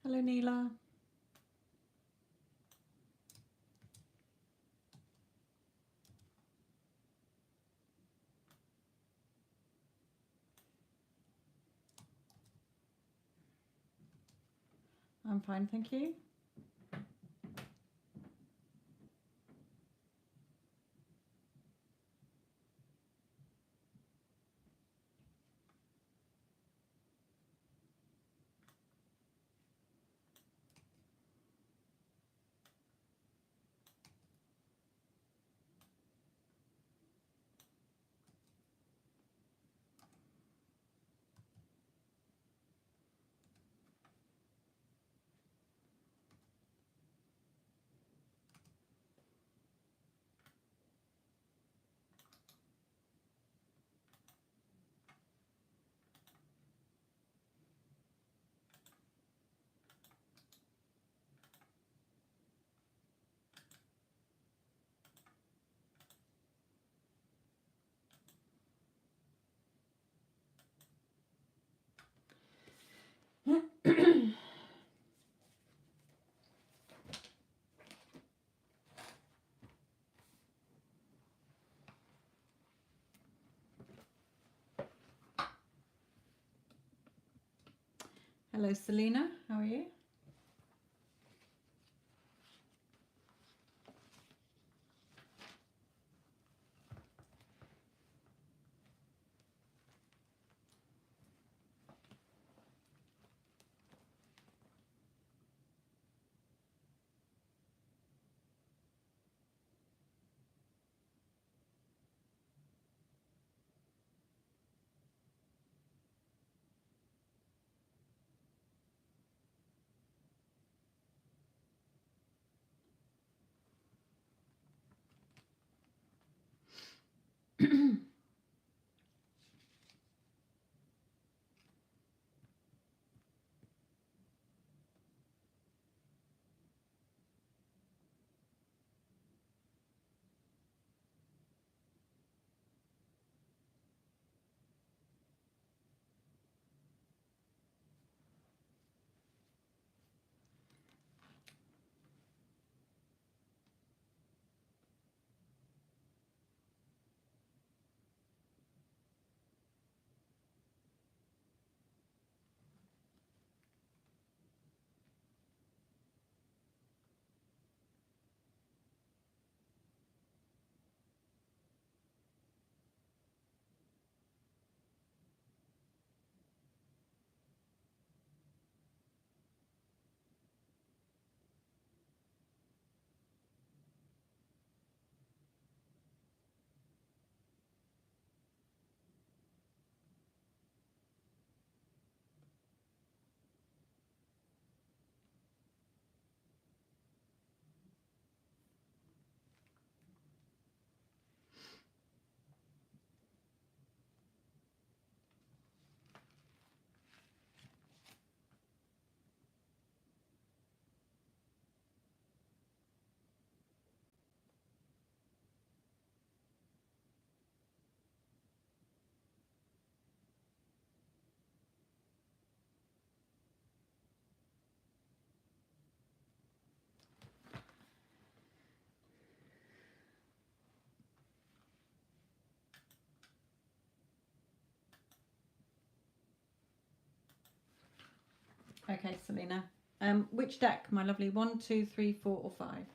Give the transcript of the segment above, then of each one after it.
Hello, Neela. I'm fine, thank you. Hello, Selena. How are you? Okay, Selena. Which deck, my lovely? 1, 2, 3, 4, or 5?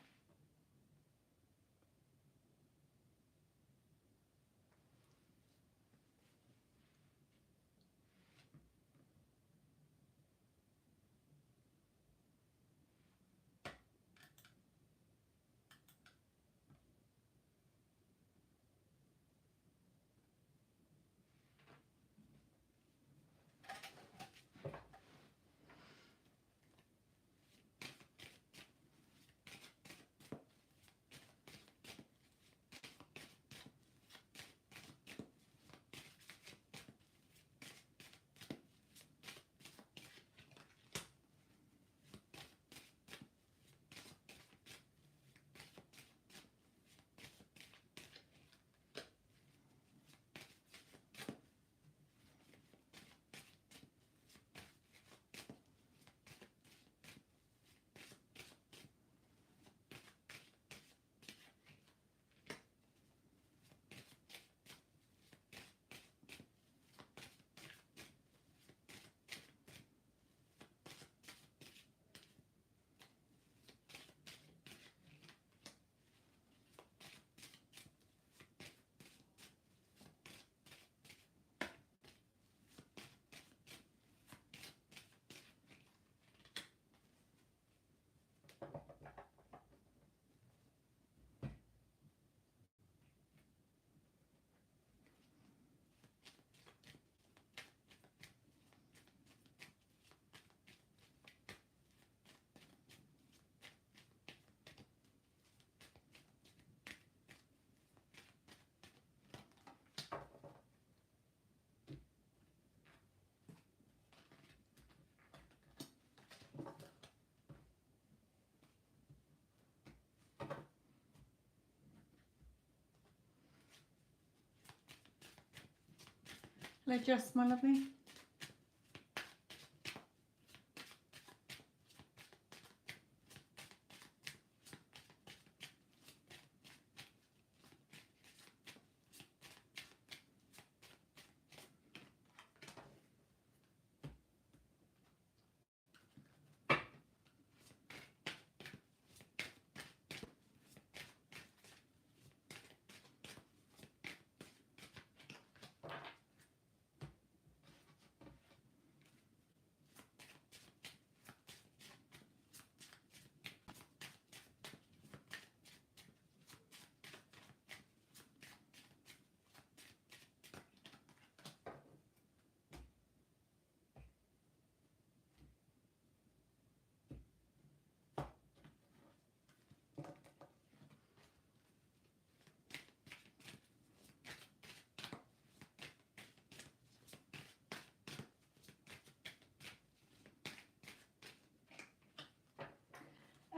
Hello, Jess, my lovely.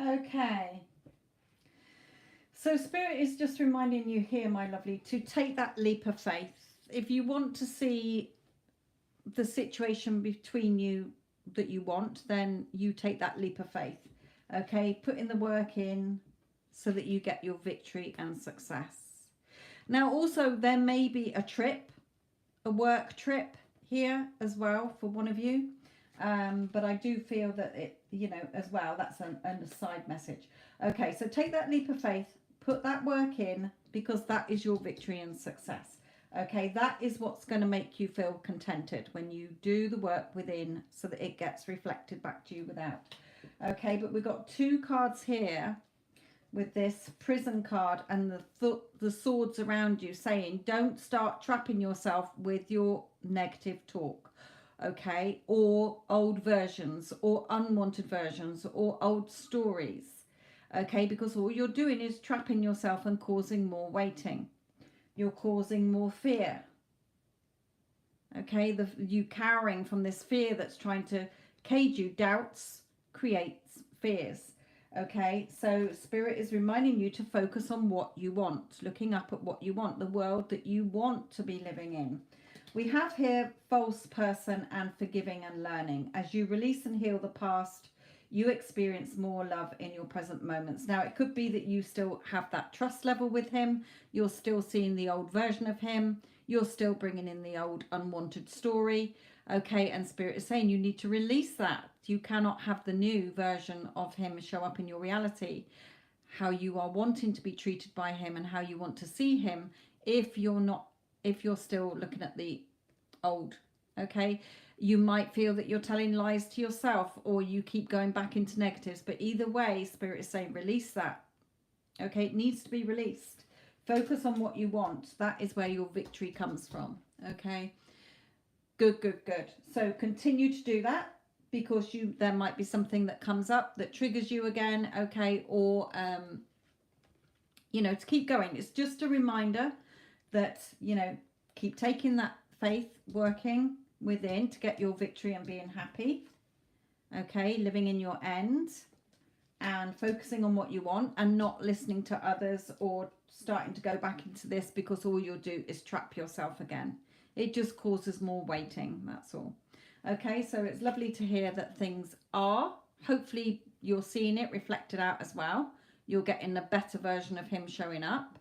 Okay. So Spirit is just reminding you here, my lovely, to take that leap of faith. If you want to see the situation between you that you want, then you take that leap of faith. Okay, putting the work in so that you get your victory and success. Now also there may be a trip, a work trip here as well for one of you, but I do feel that it, you know, as well, that's an aside message. Okay, so take that leap of faith, put that work in, because that is your victory and success. Okay, that is what's going to make you feel contented, when you do the work within so that it gets reflected back to you without. Okay, but we've got two cards here with this prison card and the swords around you, saying don't start trapping yourself with your negative talk, okay, or old versions or unwanted versions or old stories, okay, because all you're doing is trapping yourself and causing more waiting. You're causing more fear, okay, you cowering from this fear that's trying to cage you. Doubts creates fears. Okay, so Spirit is reminding you to focus on what you want, looking up at what you want, the world that you want to be living in. We have here false person and forgiving and learning. As you release and heal the past, you experience more love in your present moments. Now, it could be that you still have that trust level with him. You're still seeing the old version of him. You're still bringing in the old unwanted story. Okay, and Spirit is saying you need to release that. You cannot have the new version of him show up in your reality, how you are wanting to be treated by him and how you want to see him, if you're still looking at the old. Okay, you might feel that you're telling lies to yourself, or you keep going back into negatives, but either way, Spirit is saying release that. Okay, it needs to be released. Focus on what you want. That is where your victory comes from. Okay, good. So continue to do that, because there might be something that comes up that triggers you again. Okay, or you know, to keep going. It's just a reminder that, you know, keep taking that faith, working within to get your victory and being happy. Okay, living in your end and focusing on what you want, and not listening to others or starting to go back into this, because all you'll do is trap yourself again. It just causes more waiting, that's all. Okay, so it's lovely to hear that things are, hopefully you're seeing it reflected out as well. You're getting a better version of him showing up,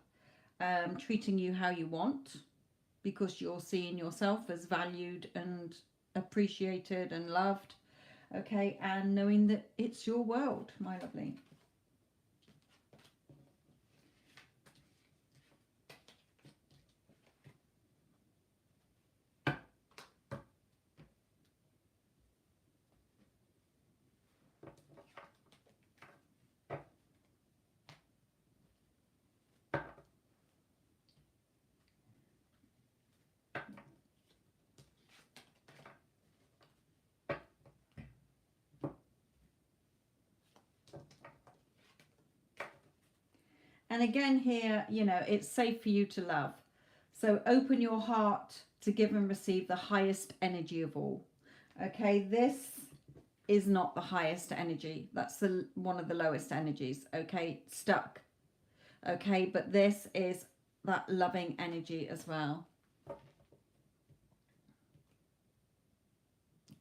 treating you how you want, because you're seeing yourself as valued and appreciated and loved. Okay, and knowing that it's your world, my lovely. And again here, you know, it's safe for you to love. So open your heart to give and receive the highest energy of all. Okay, this is not the highest energy. That's one of the lowest energies. Okay, stuck. Okay, but this is that loving energy as well.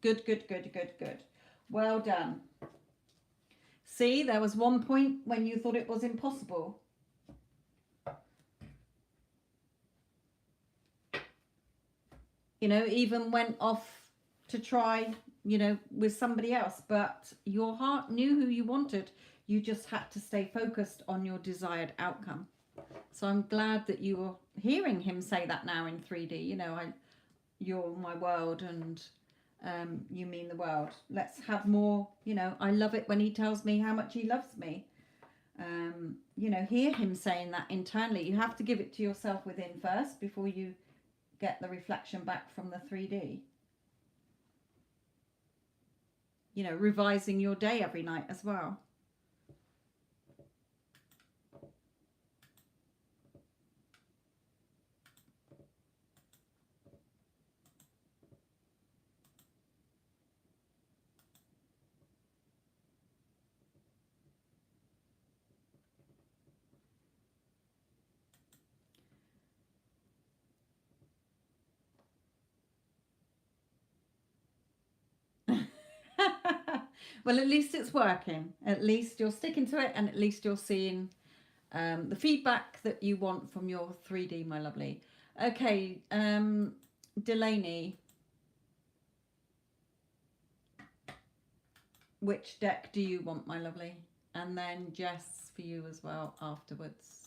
Good, good, good, good, good. Well done. See, there was one point when you thought it was impossible. You know, even went off to try, you know, with somebody else, but your heart knew who you wanted. You just had to stay focused on your desired outcome. So I'm glad that you were hearing him say that now in 3D. You know, you're my world, and you mean the world. Let's have more. You know, I love it when he tells me how much he loves me. You know, hear him saying that internally. You have to give it to yourself within first before you get the reflection back from the 3D. You know, revising your day every night as well. Well, at least it's working. At least you're sticking to it, and at least you're seeing the feedback that you want from your 3D, my lovely. Okay, Delaney, which deck do you want, my lovely? And then Jess for you as well afterwards.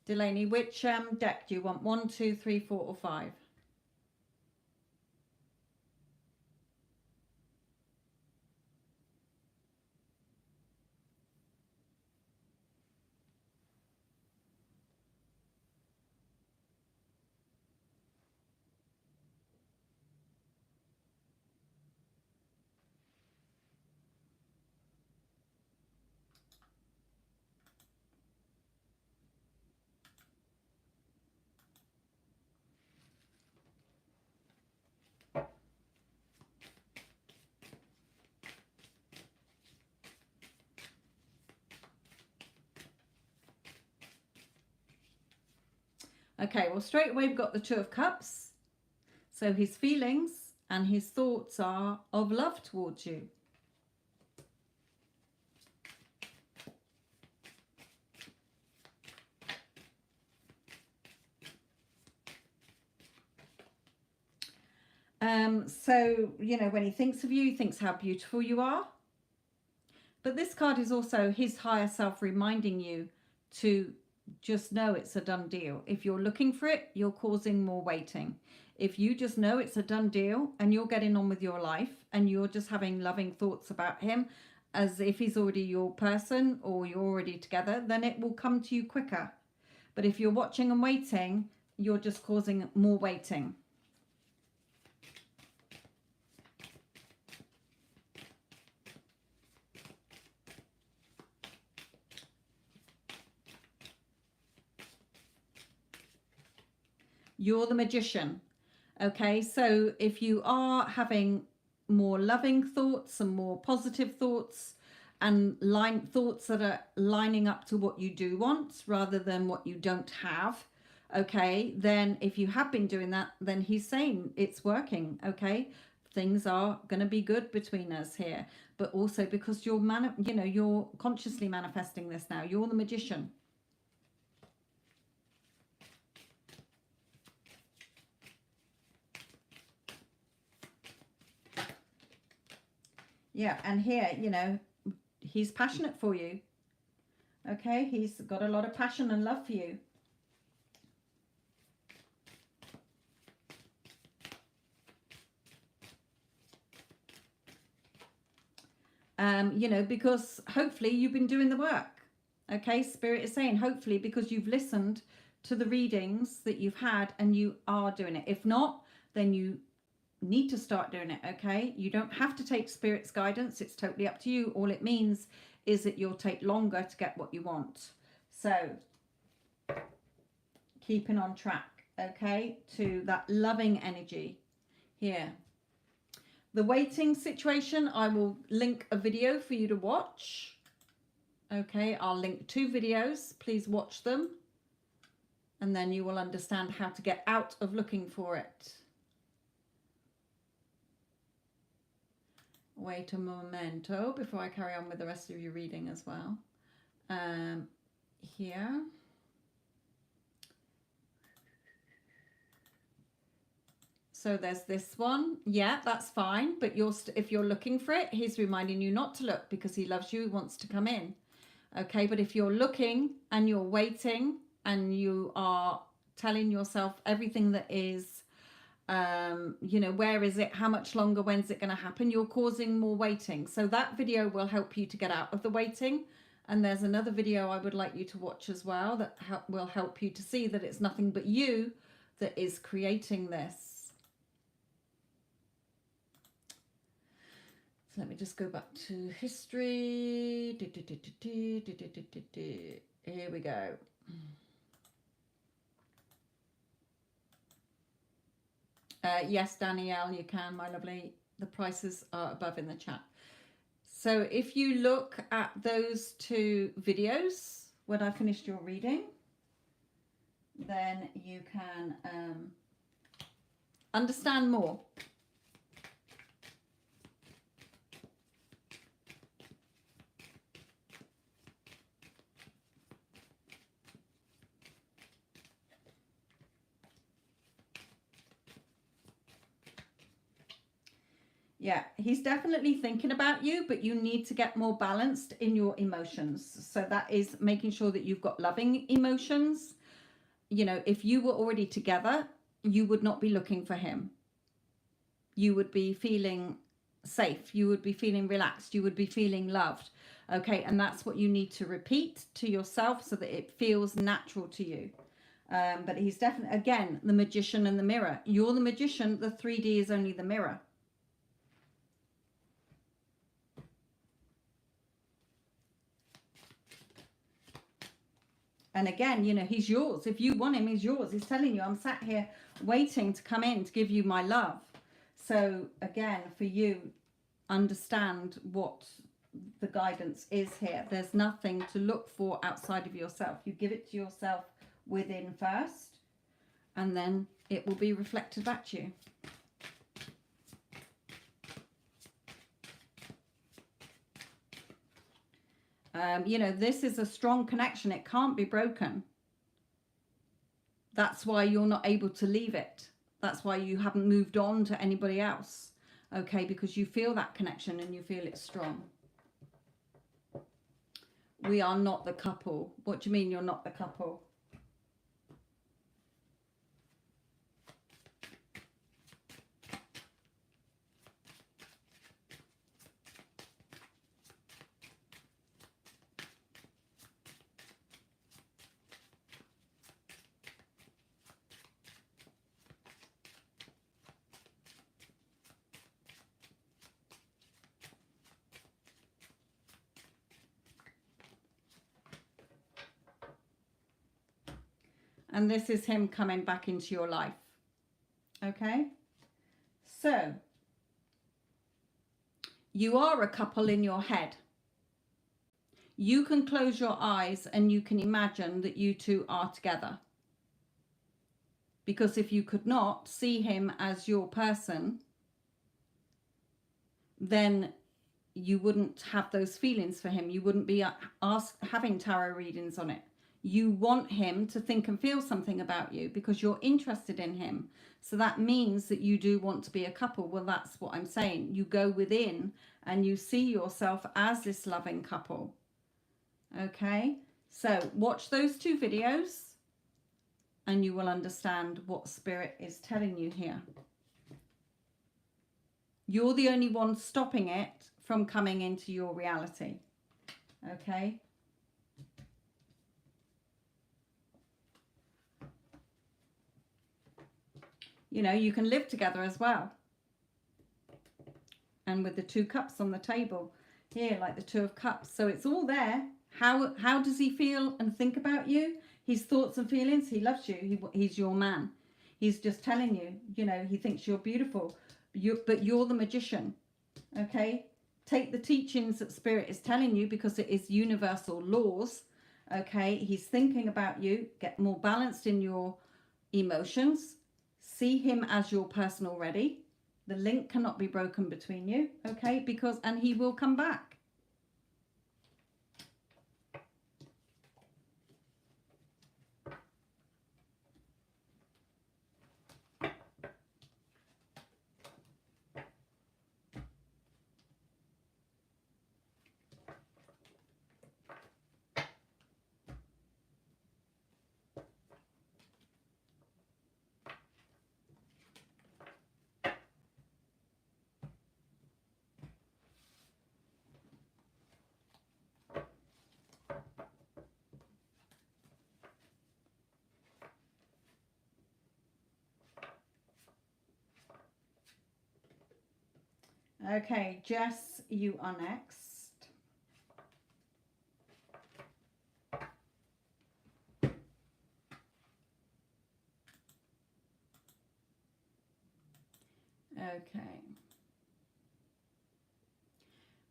Delaney, which deck do you want? 1, 2, 3, 4, or 5? Okay, well, straight away we've got the 2 of Cups. So his feelings and his thoughts are of love towards you. So, you know, when he thinks of you, he thinks how beautiful you are. But this card is also his higher self reminding you to just know it's a done deal. If you're looking for it, you're causing more waiting. If you just know it's a done deal and you're getting on with your life and you're just having loving thoughts about him as if he's already your person or you're already together, then it will come to you quicker. But if you're watching and waiting, you're just causing more waiting. You're the Magician. Okay, so if you are having more loving thoughts and more positive thoughts and thoughts that are lining up to what you do want rather than what you don't have, okay, then if you have been doing that, then he's saying it's working. Okay, things are going to be good between us here. But also because you're consciously manifesting this now. You're the Magician. Yeah, and here, you know, he's passionate for you. Okay, he's got a lot of passion and love for you. You know, because hopefully you've been doing the work. Okay, Spirit is saying hopefully because you've listened to the readings that you've had and you are doing it. If not, then you need to start doing it. Okay, you don't have to take Spirit's guidance. It's totally up to you. All it means is that you'll take longer to get what you want. So keeping on track, okay, to that loving energy here. The waiting situation, I will link a video for you to watch. Okay, I'll link 2 videos. Please watch them. And then you will understand how to get out of looking for it. Wait a momento before I carry on with the rest of your reading as well. Here. So there's this one. Yeah, that's fine. But if you're looking for it, he's reminding you not to look because he loves you. He wants to come in. Okay, but if you're looking and you're waiting and you are telling yourself everything that is, you know, where is it? How much longer? When's it going to happen? You're causing more waiting. So that video will help you to get out of the waiting. And there's another video I would like you to watch as well that will help you to see that it's nothing but you that is creating this. So let me just go back to history. Here we go. Yes, Danielle, you can, my lovely. The prices are above in the chat. So if you look at those 2 videos when I finished your reading, then you can understand more. Yeah, he's definitely thinking about you, but you need to get more balanced in your emotions. So that is making sure that you've got loving emotions. You know, if you were already together, you would not be looking for him. You would be feeling safe. You would be feeling relaxed. You would be feeling loved. Okay, and that's what you need to repeat to yourself so that it feels natural to you. But he's definitely, again, the magician and the mirror. You're the magician. The 3D is only the mirror. And again, you know, he's yours. If you want him, he's yours. He's telling you, I'm sat here waiting to come in to give you my love. So again, for you, understand what the guidance is here. There's nothing to look for outside of yourself. You give it to yourself within first, and then it will be reflected back to you. You know, this is a strong connection. It can't be broken. That's why you're not able to leave it. That's why you haven't moved on to anybody else. Okay, because you feel that connection and you feel it's strong. We are not the couple. What do you mean you're not the couple? And this is him coming back into your life. Okay? So, you are a couple in your head. You can close your eyes and you can imagine that you two are together. Because if you could not see him as your person, then you wouldn't have those feelings for him. You wouldn't be having tarot readings on it. You want him to think and feel something about you because you're interested in him. So that means that you do want to be a couple. Well, that's what I'm saying. You go within and you see yourself as this loving couple. Okay, so watch those 2 videos and you will understand what Spirit is telling you here. You're the only one stopping it from coming into your reality. Okay. You know, you can live together as well. And with the 2 cups on the table here, like the 2 of cups. So it's all there. How does he feel and think about you? His thoughts and feelings, he loves you. He's your man. He's just telling you, you know, he thinks you're beautiful. But you're the magician, okay? Take the teachings that Spirit is telling you because it is universal laws, okay? He's thinking about you. Get more balanced in your emotions. See him as your person already. The link cannot be broken between you, okay? And he will come back. Okay, Jess, you are next. Okay.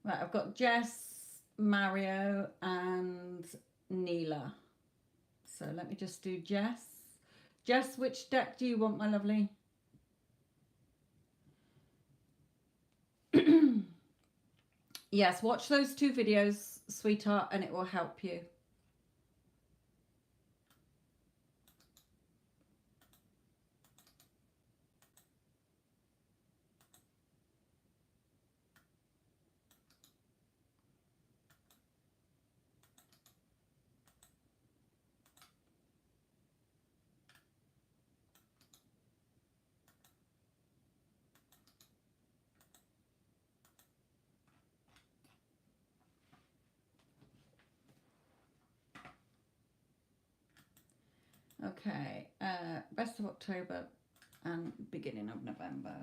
Right, I've got Jess, Mario, and Neela. So let me just do Jess. Jess, which deck do you want, my lovely? Yes, watch those 2 videos, sweetheart, and it will help you. Okay, rest of October and beginning of November.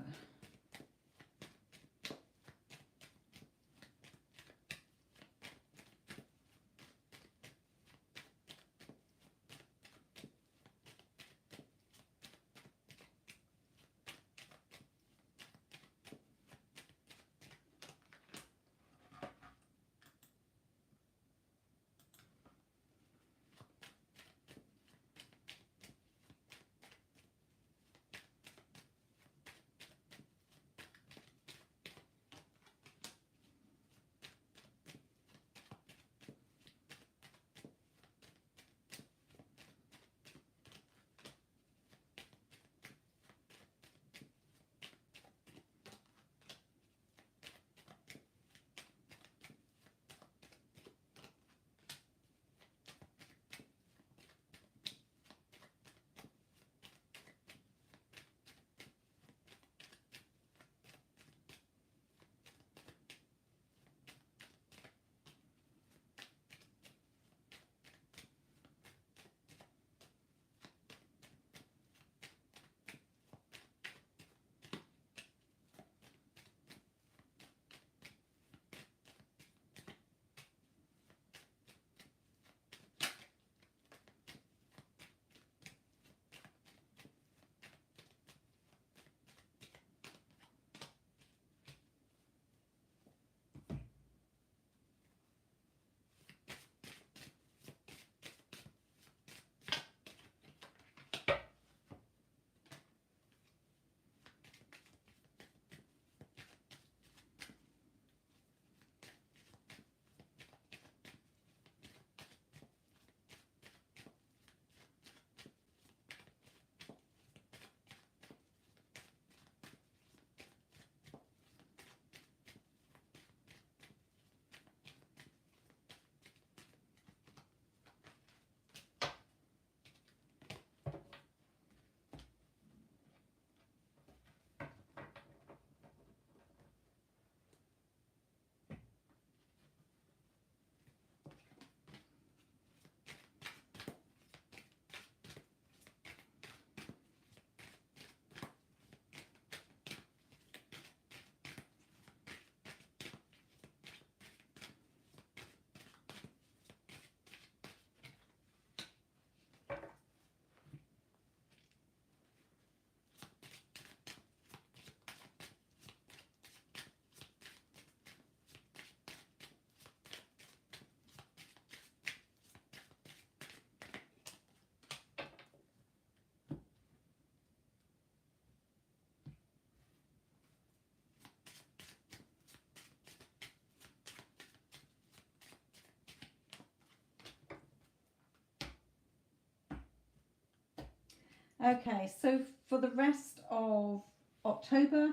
Okay, so for the rest of October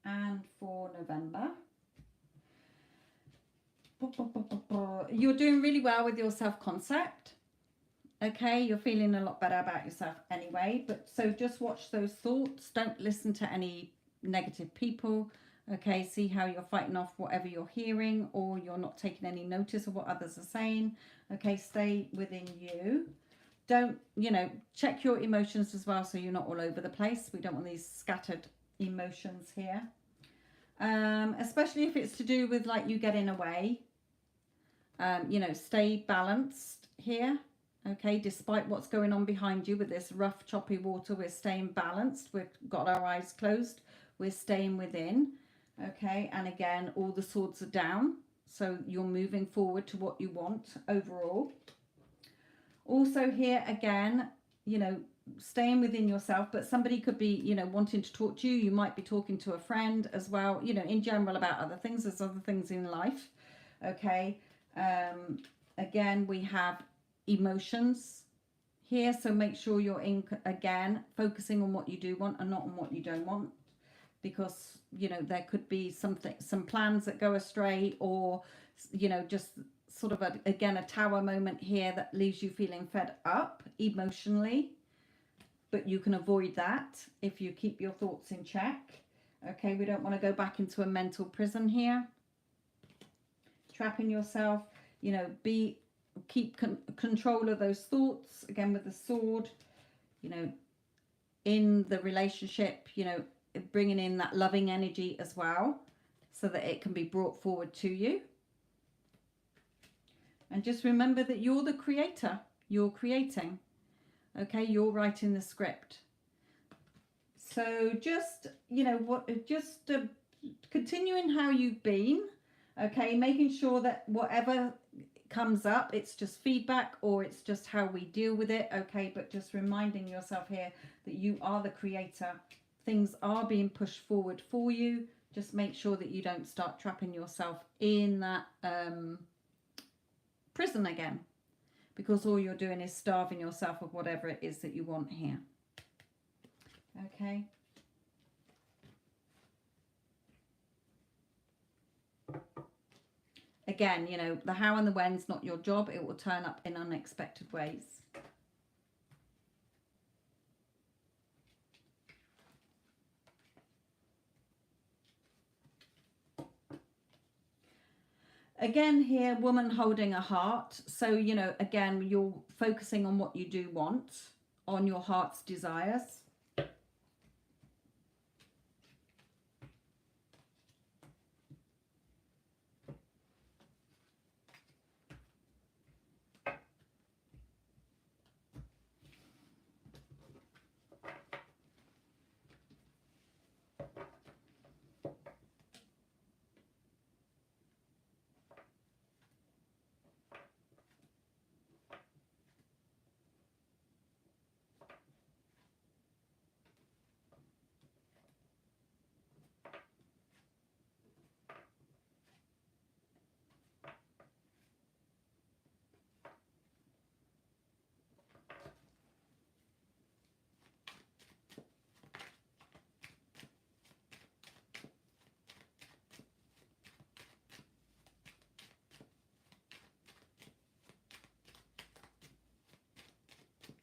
and for November, you're doing really well with your self-concept. Okay, you're feeling a lot better about yourself anyway, but so just watch those thoughts. Don't listen to any negative people. Okay, see how you're fighting off whatever you're hearing, or you're not taking any notice of what others are saying. Okay, stay within you. Don't, check your emotions as well, so you're not all over the place. We don't want these scattered emotions here. Especially if it's to do with like you getting away. Stay balanced here. Okay, despite what's going on behind you with this rough, choppy water, we're staying balanced. We've got our eyes closed. We're staying within. Okay, and again, all the swords are down. So you're moving forward to what you want overall. Also here, again, staying within yourself, but somebody could be, wanting to talk to you. You might be talking to a friend as well, in general about other things. There's other things in life. Okay. Again, we have emotions here, so make sure you're again focusing on what you do want and not on what you don't want, because there could be some plans that go astray, or just sort of a tower moment here that leaves you feeling fed up emotionally, but you can avoid that if you keep your thoughts in check. Okay, we don't want to go back into a mental prison here, trapping yourself. Keep control of those thoughts, again with the sword, in the relationship, bringing in that loving energy as well, so that it can be brought forward to you. And just remember that you're the creator. You're creating. Okay, you're writing the script. So just, continuing how you've been. Okay, making sure that whatever comes up, it's just feedback, or it's just how we deal with it. Okay, but just reminding yourself here that you are the creator. Things are being pushed forward for you. Just make sure that you don't start trapping yourself in that prison again, because all you're doing is starving yourself of whatever it is that you want here. Okay. Again, the how and the when's not your job. It will turn up in unexpected ways. Again here, woman holding a heart. So, again, you're focusing on what you do want, on your heart's desires.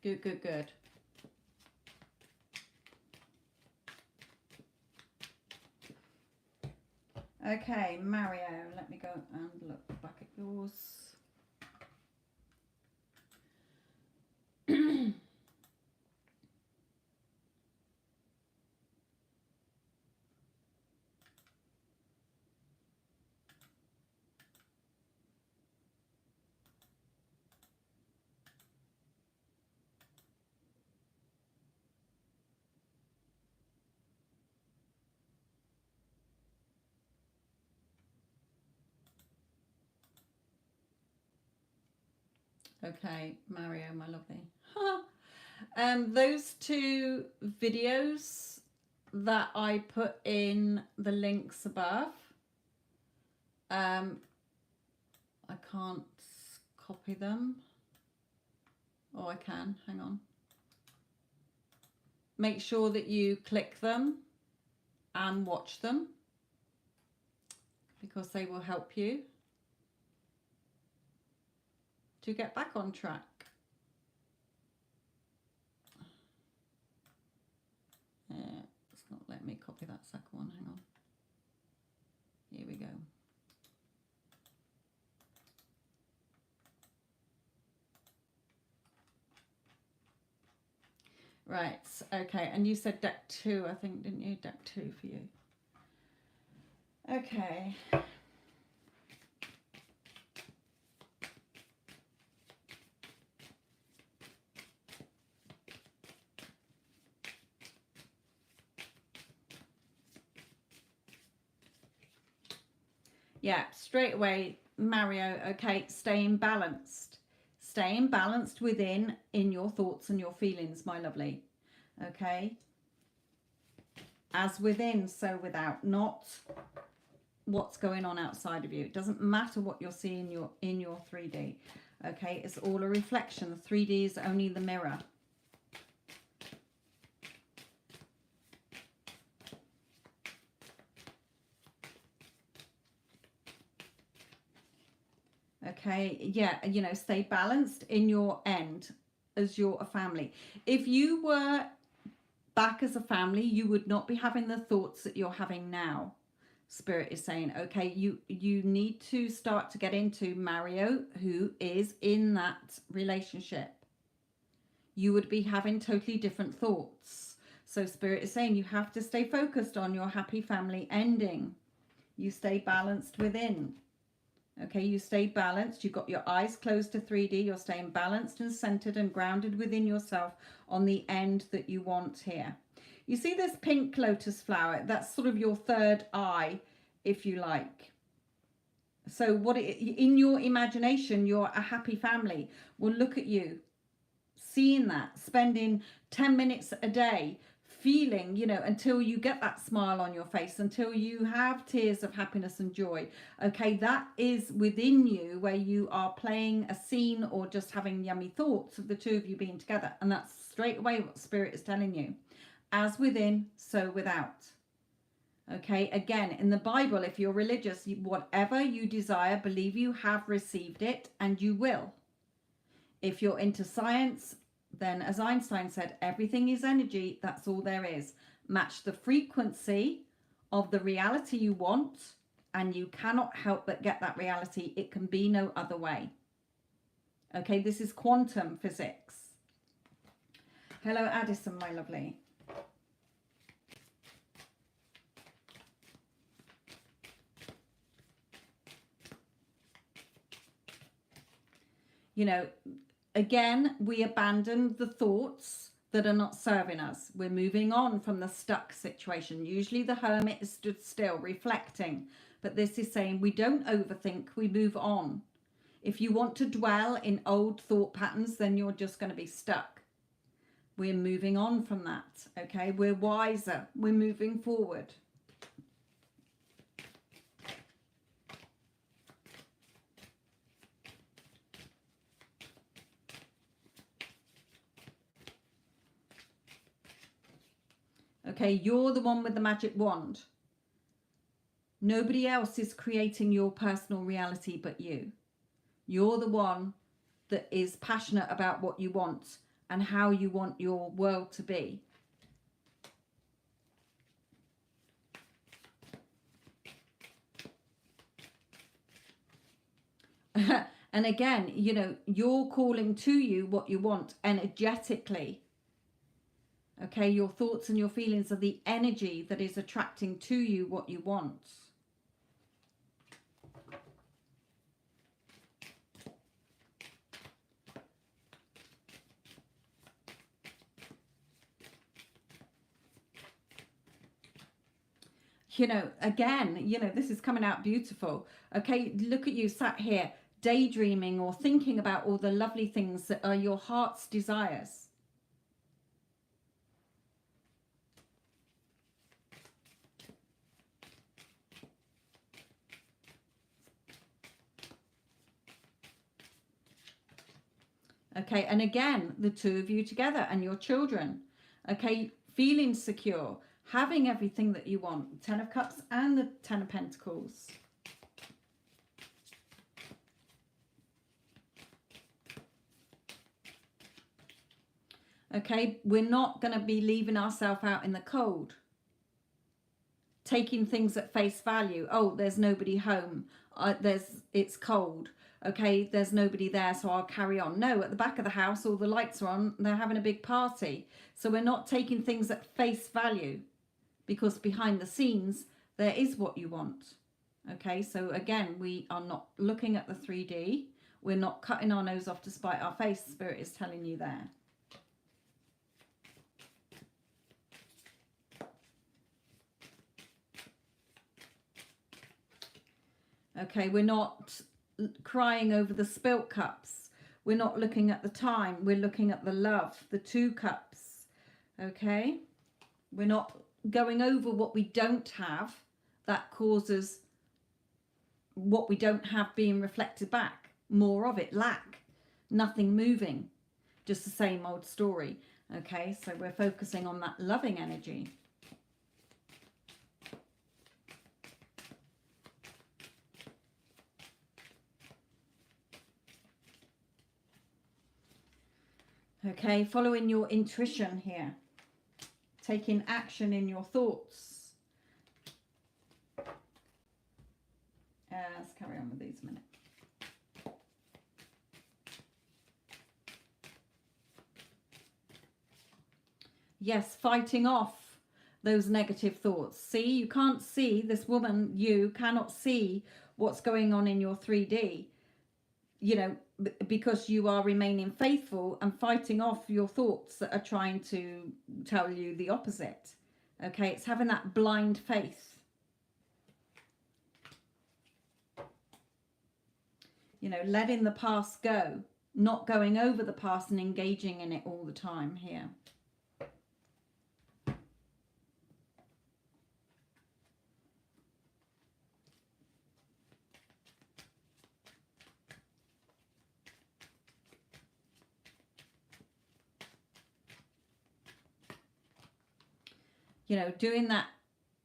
Good, good, good. Okay, Mario, let me go and look back at yours. Okay, Mario, my lovely. Those two videos that I put in the links above, I can't copy them. Oh, I can. Hang on. make sure that you click them and watch them, because they will help you to get back on track. It's not letting me copy that second one. Hang on. Here we go. Right, okay, and you said deck 2, I think, didn't you? Deck 2 for you. Okay. Yeah, straight away, Mario, okay, staying balanced. Staying balanced within, in your thoughts and your feelings, my lovely. Okay? As within, so without. Not what's going on outside of you. It doesn't matter what you're seeing in your 3D. Okay? It's all a reflection. The 3D is only the mirror. Okay, yeah, you know, stay balanced in your end as you're a family. If you were back as a family, you would not be having the thoughts that you're having now. Spirit is saying, okay, you need to start to get into Mario, who is in that relationship. You would be having totally different thoughts. So Spirit is saying you have to stay focused on your happy family ending. You stay balanced within. Okay, you stay balanced. You've got your eyes closed to 3D. You're staying balanced and centered and grounded within yourself on the end that you want here. You see this pink lotus flower? That's sort of your third eye, if you like. So in your imagination, you're a happy family. Well, look at you, seeing that, spending 10 minutes a day, feeling, you know, until you get that smile on your face, until you have tears of happiness and joy. Okay, that is within you, where you are playing a scene or just having yummy thoughts of the two of you being together. And that's straight away what Spirit is telling you. As within, so without. Okay, again, in the Bible, if you're religious, whatever you desire, believe you have received it, and you will. If you're into science, then as Einstein said, everything is energy. That's all there is. Match the frequency of the reality you want, and you cannot help but get that reality. It can be no other way. Okay, this is quantum physics. Hello, Addison, my lovely. You know, again, we abandon the thoughts that are not serving us. We're moving on from the stuck situation. Usually the hermit is stood still, reflecting. But this is saying we don't overthink, we move on. If you want to dwell in old thought patterns, then you're just going to be stuck. We're moving on from that, okay? We're wiser. We're moving forward. Okay, you're the one with the magic wand. Nobody else is creating your personal reality but you. You're the one that is passionate about what you want and how you want your world to be. And again, you know, you're calling to you what you want energetically. Okay, your thoughts and your feelings are the energy that is attracting to you what you want. You know, again, you know, this is coming out beautiful. Okay, look at you sat here daydreaming or thinking about all the lovely things that are your heart's desires. Okay, and again, the two of you together and your children. Okay, feeling secure, having everything that you want. 10 of Cups and the 10 of Pentacles. Okay, we're not going to be leaving ourselves out in the cold. Taking things at face value. Oh, there's nobody home. It's cold. Okay, there's nobody there, so I'll carry on. No, at the back of the house, all the lights are on. They're having a big party. So we're not taking things at face value, because behind the scenes, there is what you want. Okay, so again, we are not looking at the 3D. We're not cutting our nose off to spite our face. Spirit is telling you there. Okay, we're not crying over the spilt cups. We're not looking at the time. We're looking at the love, the 2 cups. Okay, we're not going over what we don't have. That causes what we don't have being reflected back. More of it, lack, nothing moving, just the same old story. Okay, so we're focusing on that loving energy. Okay, following your intuition here. Taking action in your thoughts. Let's carry on with these a minute. Yes, fighting off those negative thoughts. See, you can't see, this woman, you cannot see what's going on in your 3D. You know, because you are remaining faithful and fighting off your thoughts that are trying to tell you the opposite. Okay, it's having that blind faith. You know, letting the past go, not going over the past and engaging in it all the time here. You know, doing that.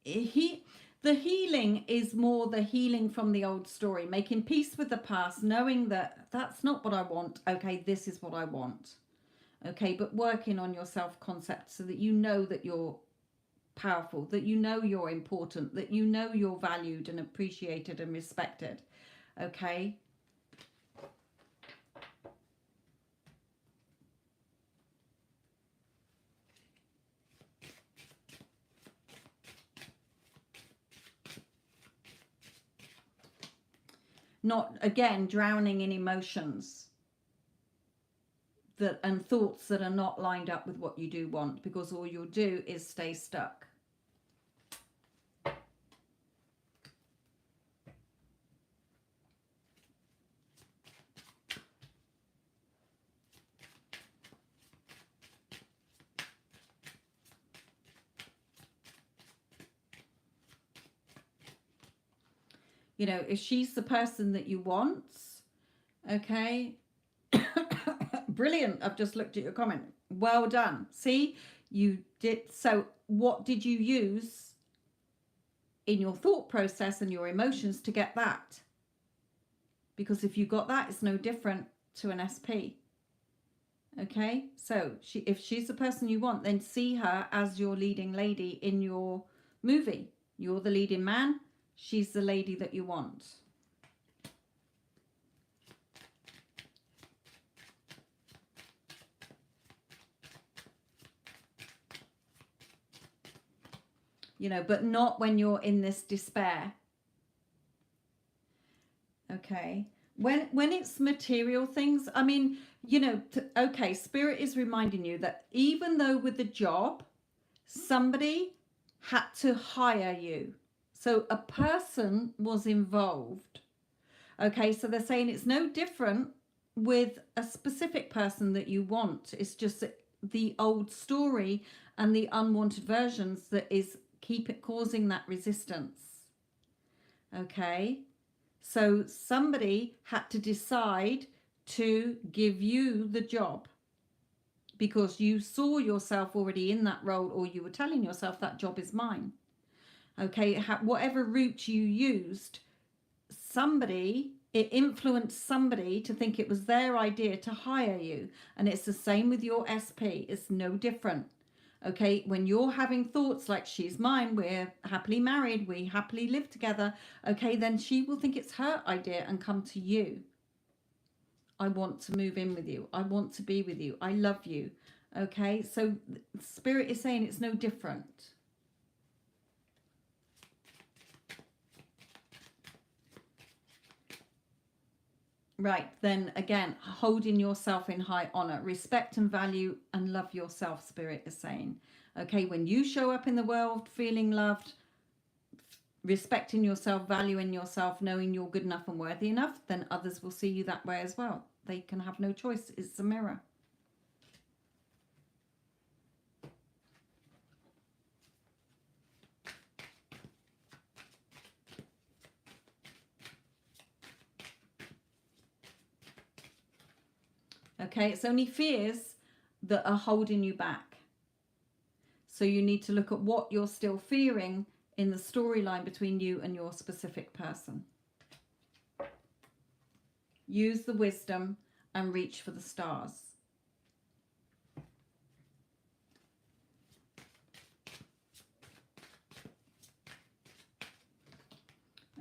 The healing is more the healing from the old story, making peace with the past, knowing that that's not what I want. Okay, this is what I want. Okay, but working on your self-concept so that you know that you're powerful, that you know you're important, that you know you're valued and appreciated and respected. Okay. Not, again, drowning in emotions that and thoughts that are not lined up with what you do want, because all you'll do is stay stuck. You know, if she's the person that you want, okay. Brilliant. I've just looked at your comment. Well done. See, you did. So what did you use in your thought process and your emotions to get that? Because if you got that, it's no different to an SP. Okay, so if she's the person you want, then see her as your leading lady in your movie. You're the leading man. She's the lady that you want. You know, but not when you're in this despair. Okay. When it's material things, I mean, you know, okay, Spirit is reminding you that even though with the job, somebody had to hire you. So a person was involved. Okay, so they're saying it's no different with a specific person that you want. It's just the old story and the unwanted versions that is causing that resistance. Okay, so somebody had to decide to give you the job. because you saw yourself already in that role, or you were telling yourself that job is mine. Okay, whatever route you used, it influenced somebody to think it was their idea to hire you. And it's the same with your SP. It's no different. Okay, when you're having thoughts like, she's mine, we're happily married, we happily live together, okay, then she will think it's her idea and come to you. I want to move in with you. I want to be with you. I love you. Okay, so Spirit is saying it's no different. Right, then again, holding yourself in high honor, respect and value and love yourself, Spirit is saying. Okay, when you show up in the world feeling loved, respecting yourself, valuing yourself, knowing you're good enough and worthy enough, then others will see you that way as well. They can have no choice. It's a mirror. Okay, it's only fears that are holding you back. So you need to look at what you're still fearing in the storyline between you and your specific person. Use the wisdom and reach for the stars.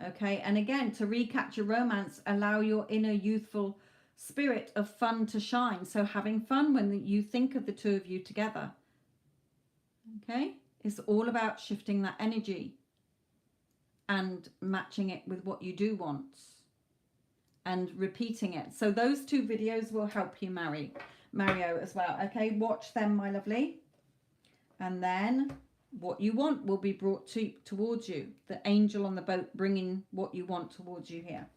Okay, and again, to recapture romance, allow your inner youthful spirit of fun to shine. So having fun when you think of the two of you together. Okay, it's all about shifting that energy and matching it with what you do want and repeating it. So those two videos will help you Mario as well. Okay, watch them, my lovely. And then what you want will be brought towards you. The angel on the boat bringing what you want towards you here.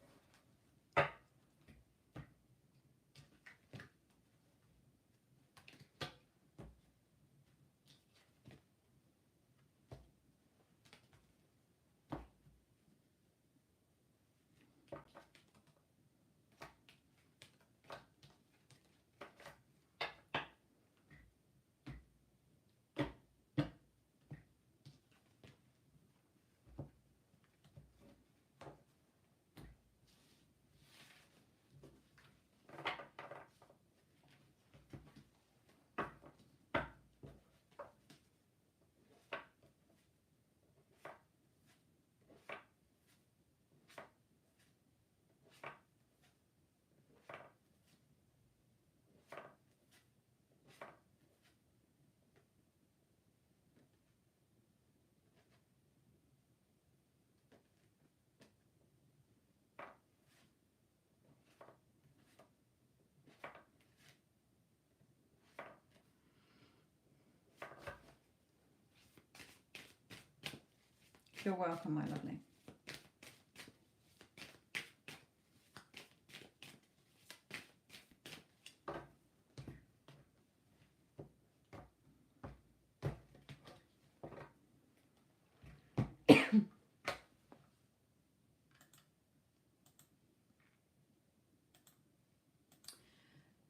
You're welcome, my lovely.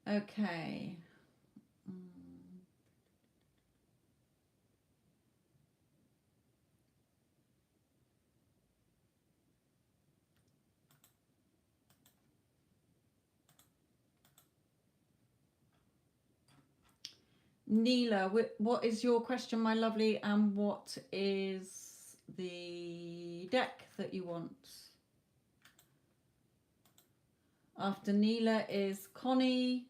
Okay. Neela, what is your question, my lovely, and what is the deck that you want? After Neela is Connie,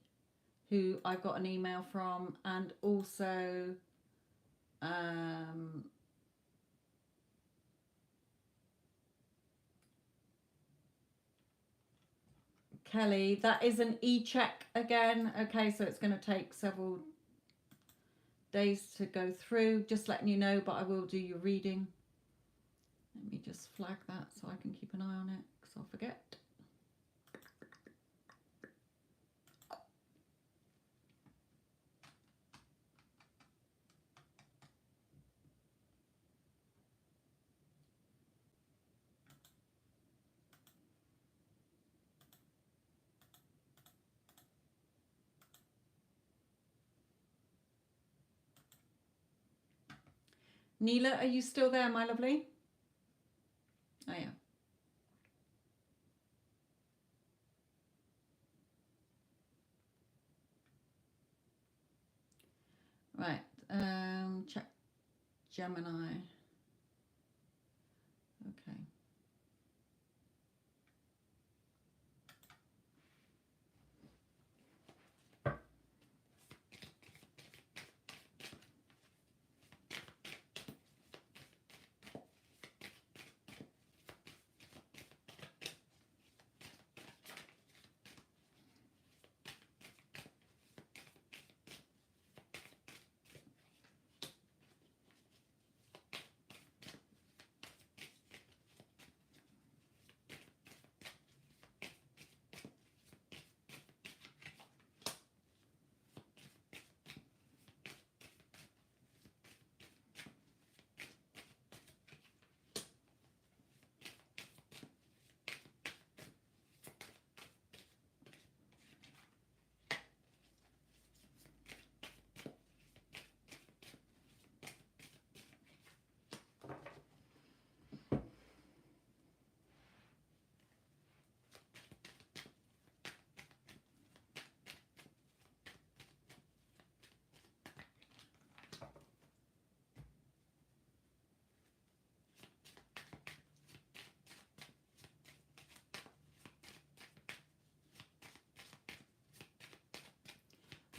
who I got an email from, and also Kelly. That is an e-check again. Okay, so it's going to take several days to go through. Just letting you know, but I will do your reading. Let me just flag that so I can keep an eye on it, because I'll forget. Neela, are you still there, my lovely? Oh, yeah. Right. Check Gemini. Okay.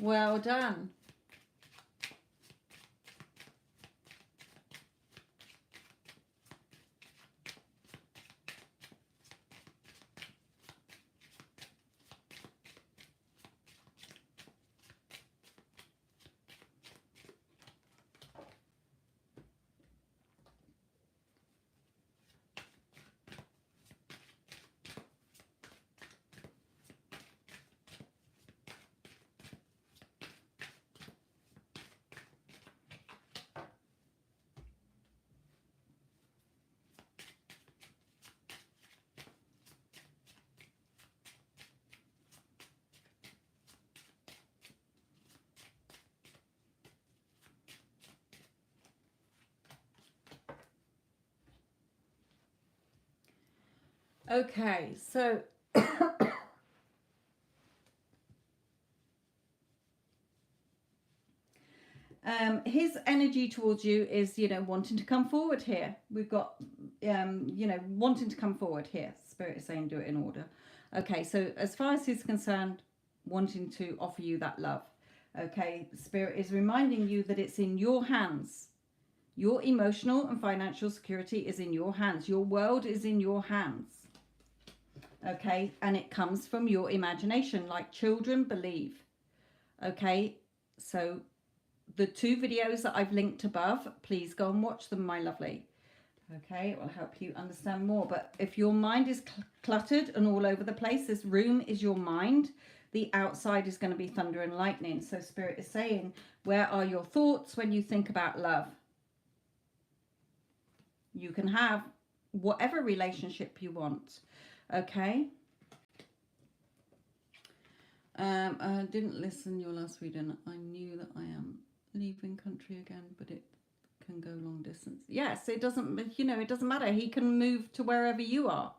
Well done. Okay, so his energy towards you is, wanting to come forward here. We've got, wanting to come forward here. Spirit is saying do it in order. Okay, so as far as he's concerned, wanting to offer you that love. Okay, Spirit is reminding you that it's in your hands. Your emotional and financial security is in your hands. Your world is in your hands. Okay, and it comes from your imagination, like children believe. Okay, so the 2 videos that I've linked above, please go and watch them, my lovely. Okay, it will help you understand more. But if your mind is cluttered and all over the place, this room is your mind. The outside is going to be thunder and lightning. So Spirit is saying, where are your thoughts when you think about love? You can have whatever relationship you want. Okay. I didn't listen your last reading. I knew that I am leaving country again, but it can go long distance. Yes, it doesn't, it doesn't matter. He can move to wherever you are.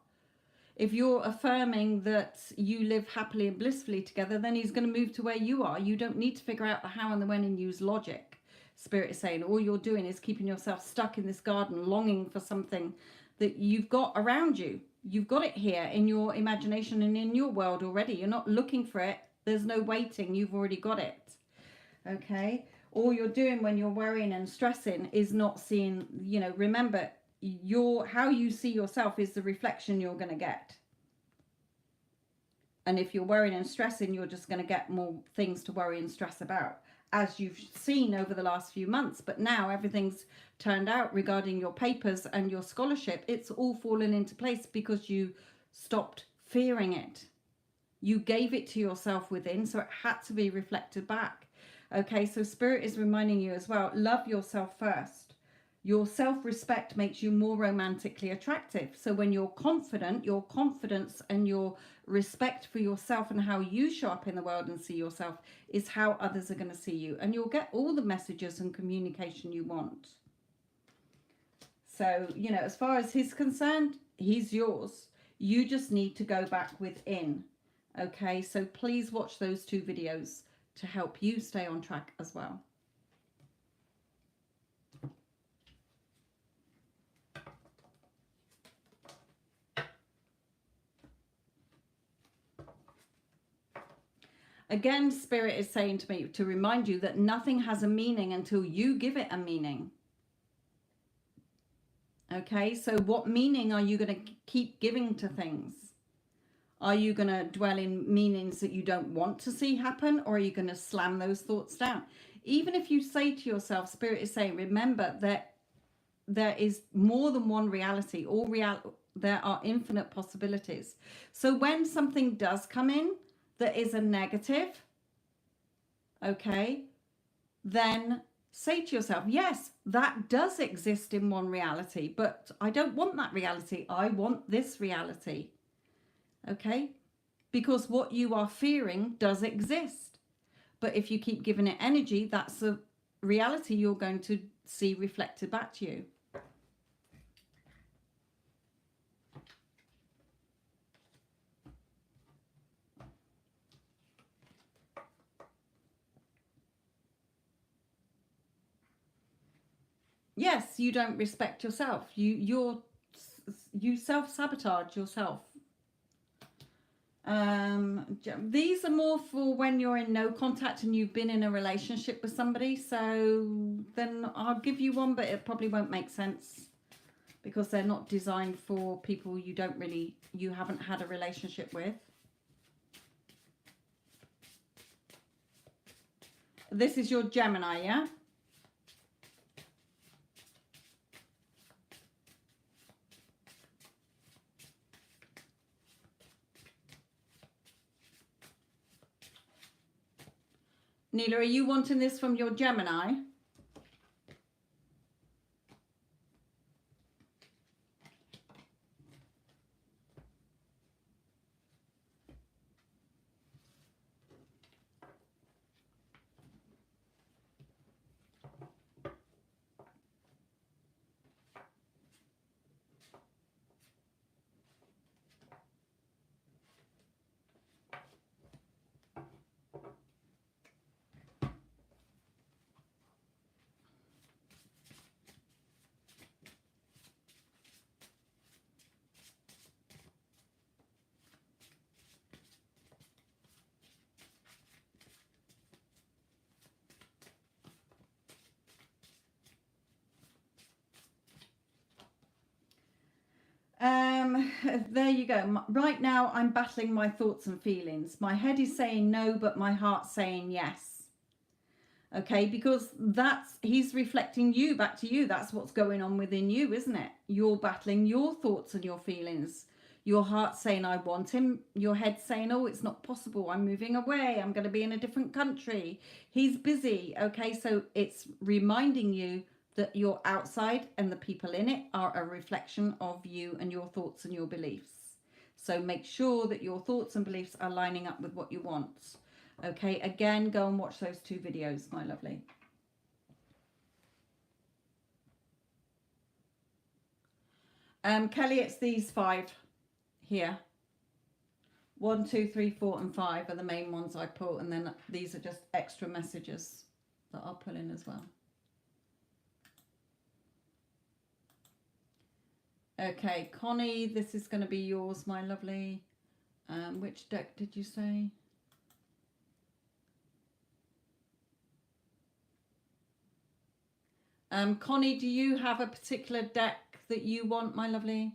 If you're affirming that you live happily and blissfully together, then he's going to move to where you are. You don't need to figure out the how and the when and use logic. Spirit is saying all you're doing is keeping yourself stuck in this garden, longing for something that you've got around you. You've got it here in your imagination and in your world already. You're not looking for it. There's no waiting. You've already got it. Okay. All you're doing when you're worrying and stressing is not seeing, remember, how you see yourself is the reflection you're going to get. And if you're worrying and stressing, you're just going to get more things to worry and stress about, as you've seen over the last few months. But now everything's turned out regarding your papers and your scholarship. It's all fallen into place because you stopped fearing it. You gave it to yourself within, so it had to be reflected back. Okay, so Spirit is reminding you as well, love yourself first. Your self-respect makes you more romantically attractive. So when you're confident, your confidence and your respect for yourself and how you show up in the world and see yourself is how others are going to see you. And you'll get all the messages and communication you want. So, you know, as far as he's concerned, he's yours. You just need to go back within. Okay, so please watch those 2 videos to help you stay on track as well. Again, Spirit is saying to me to remind you that nothing has a meaning until you give it a meaning. Okay, so what meaning are you going to keep giving to things? Are you going to dwell in meanings that you don't want to see happen, or are you going to slam those thoughts down? Even if you say to yourself, Spirit is saying, remember that there is more than one reality. There are infinite possibilities. So when something does come in that is a negative, okay, then say to yourself, yes, that does exist in one reality, but I don't want that reality. I want this reality. Okay? Because what you are fearing does exist. But if you keep giving it energy, that's a reality you're going to see reflected back to you. Yes, you don't respect yourself. You self-sabotage yourself. These are more for when you're in no contact and you've been in a relationship with somebody. So then I'll give you one, but it probably won't make sense because they're not designed for people you haven't had a relationship with. This is your Gemini, yeah? Neela, are you wanting this from your Gemini? There you go. Right now I'm battling my thoughts and feelings. My head is saying no, but my heart's saying yes. Okay, because he's reflecting you back to you. That's what's going on within you, isn't it? You're battling your thoughts and your feelings. Your heart saying, I want him. Your head saying, oh, it's not possible. I'm moving away. I'm going to be in a different country. He's busy. Okay, so it's reminding you that your outside and the people in it are a reflection of you and your thoughts and your beliefs. So make sure that your thoughts and beliefs are lining up with what you want. Okay, again, go and watch those 2 videos, my lovely. Kelly, it's these 5 here. 1, 2, 3, 4, and 5 are the main ones I put, and then these are just extra messages that I'll pull in as well. Okay, Connie, this is going to be yours, my lovely. Which deck did you say? Connie, do you have a particular deck that you want, my lovely?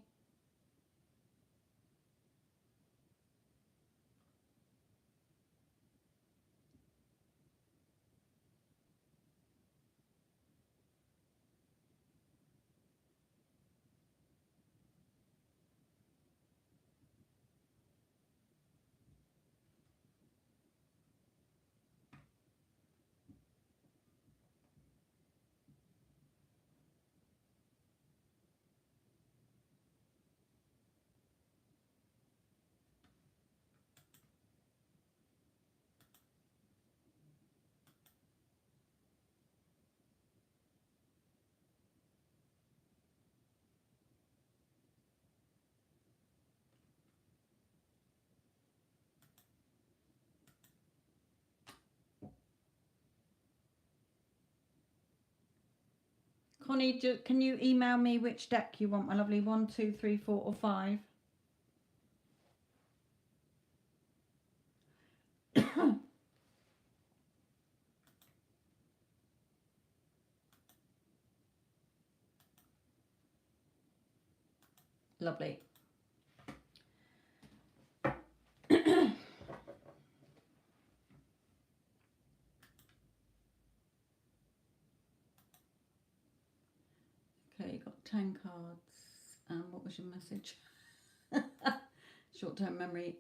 Connie, can you email me which deck you want, my lovely? 1, 2, 3, 4, or 5? Lovely. Okay, you got 10 cards. What was your message? Short-term memory.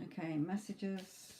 Okay, messages.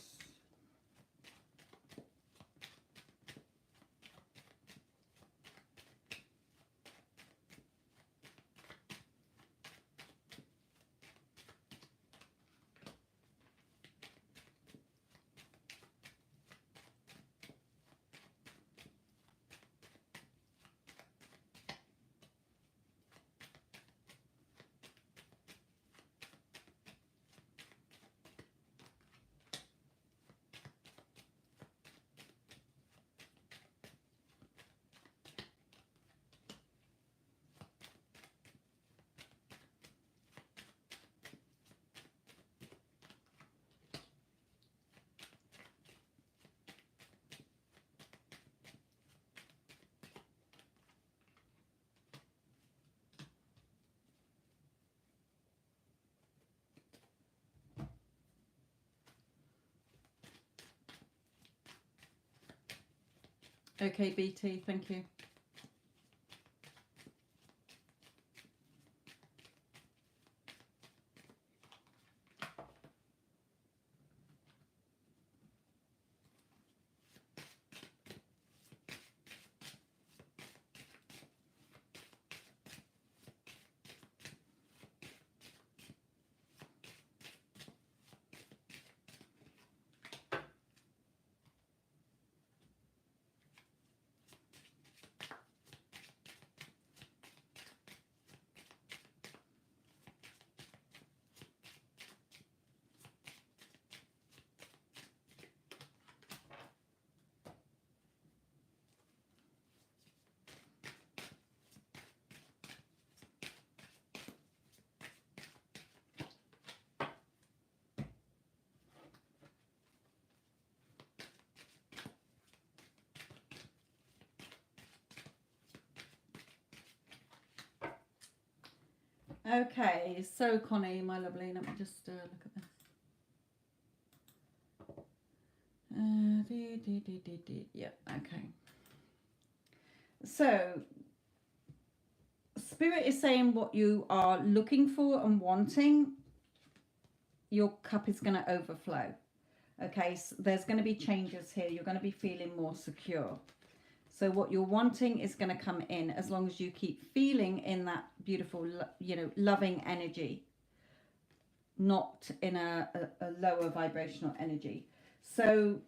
Okay, BT, thank you. Okay, so Connie, my lovely, let me just look at this. Yeah, okay. So, Spirit is saying what you are looking for and wanting, your cup is going to overflow. Okay, so there's going to be changes here. You're going to be feeling more secure. So what you're wanting is going to come in as long as you keep feeling in that beautiful, loving energy, not in a lower vibrational energy. So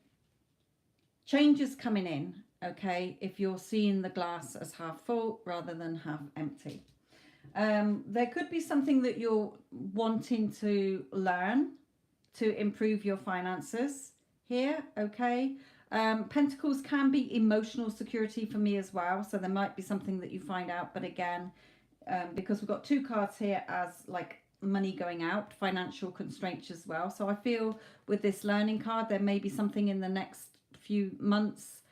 change is coming in, okay, if you're seeing the glass as half full rather than half empty. There could be something that you're wanting to learn to improve your finances here, okay. Pentacles can be emotional security for me as well, so there might be something that you find out, but again, because we've got 2 cards here as like money going out, financial constraints as well. So I feel with this learning card, there may be something in the next few months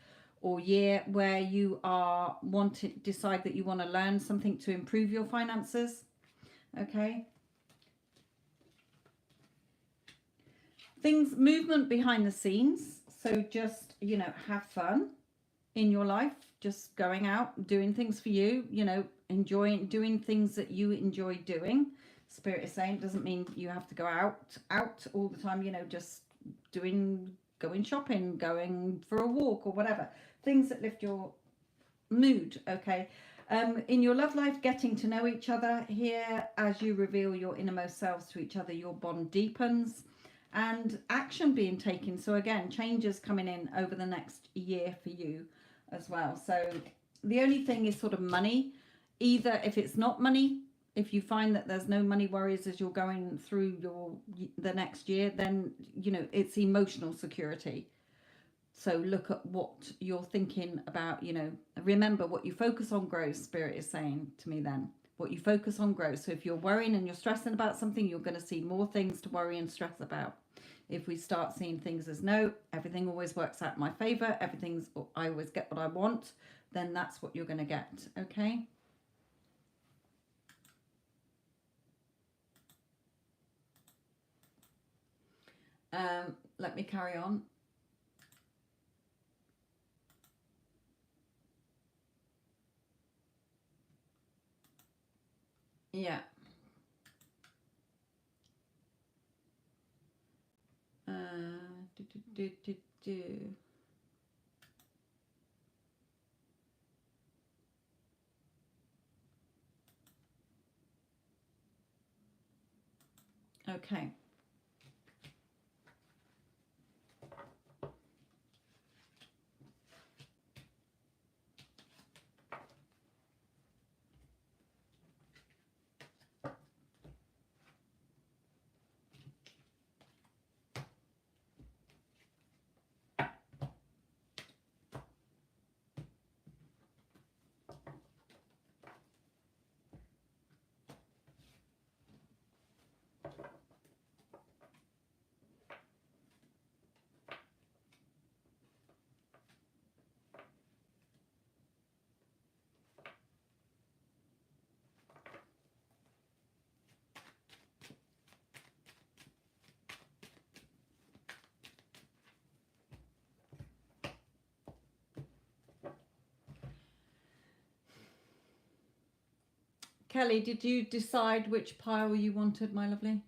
or year where you are decide that you want to learn something to improve your finances, okay. Movement behind the scenes. So just, have fun in your life, just going out, doing things for you, enjoying doing things that you enjoy doing. Spirit is saying, doesn't mean you have to go out all the time, just going shopping, going for a walk or whatever. Things that lift your mood, okay. In your love life, getting to know each other here as you reveal your innermost selves to each other, your bond deepens. And action being taken. So again, changes coming in over the next year for you as well. So the only thing is sort of money. Either if it's not money, If you find that there's no money worries as you're going through the next year, then, you know, it's emotional security. So look at what you're thinking about, you know, remember what you focus on grows, Spirit is saying to me then. What you focus on grows. So if you're worrying and you're stressing about something, you're going to see more things to worry and stress about. If we start seeing things as no, everything always works out in my favor, I always get what I want, then that's what you're going to get, okay? Let me carry on. Yeah. Do. Okay. Kelly, did you decide which pile you wanted, my lovely?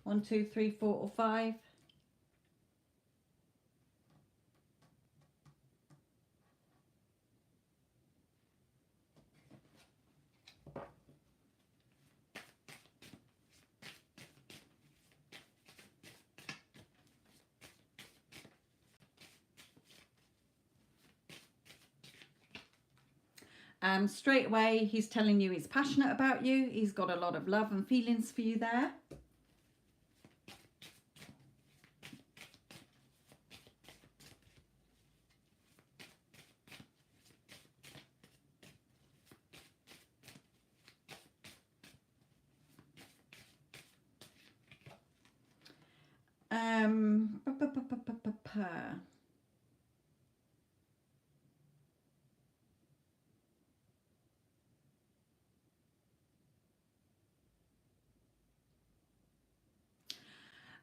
One, two, three, 4, or 5? Straight away, he's telling you he's passionate about you. He's got a lot of love and feelings for you there.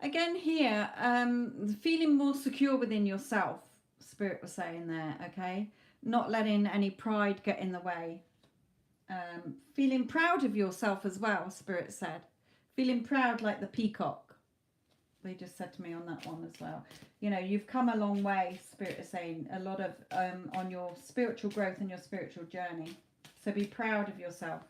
Again here, feeling more secure within yourself, Spirit was saying there, okay? Not letting any pride get in the way. Feeling proud of yourself as well, Spirit said. Feeling proud like the peacock. They just said to me on that one as well. You know, you've come a long way, Spirit is saying. A lot of, on your spiritual growth and your spiritual journey. So be proud of yourself.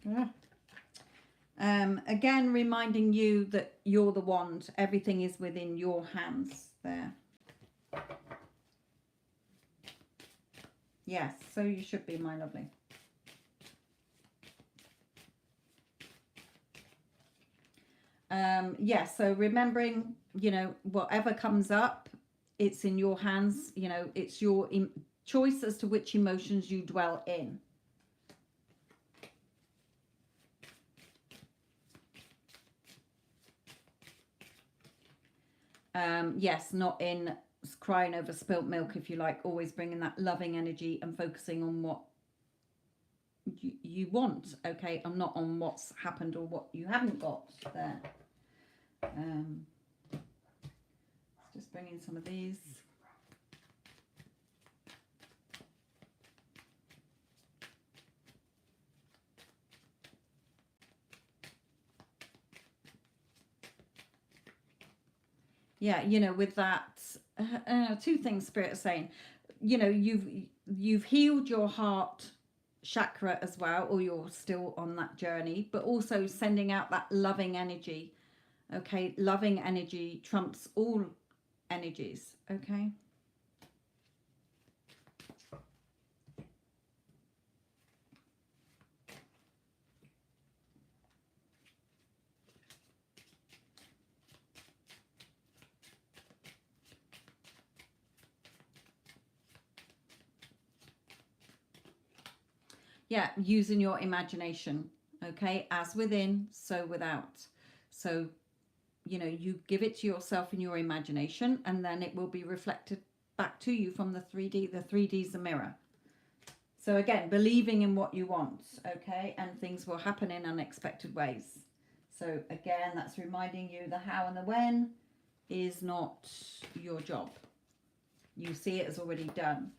Yeah. Again, reminding you that you're the wand. Everything is within your hands there. Yes, so you should be, my lovely. Yes, so remembering, you know, whatever comes up, it's in your hands. You know, it's your choice as to which emotions you dwell in. Yes, not in crying over spilt milk, if you like, always bringing that loving energy and focusing on what you want, okay, and not on what's happened or what you haven't got there. Just bring in some of these. Yeah, you know, with that, two things Spirit is saying. You know, you've healed your heart chakra as well, or you're still on that journey, but also sending out that loving energy. Okay, loving energy trumps all energies. Okay. Yeah, using your imagination. Okay, as within, so without. So, you know, you give it to yourself in your imagination, and then it will be reflected back to you from the 3D. The 3D is the mirror. So again, believing in what you want, okay, and things will happen in unexpected ways. So again, that's reminding you the how and the when is not your job. You see it as already done.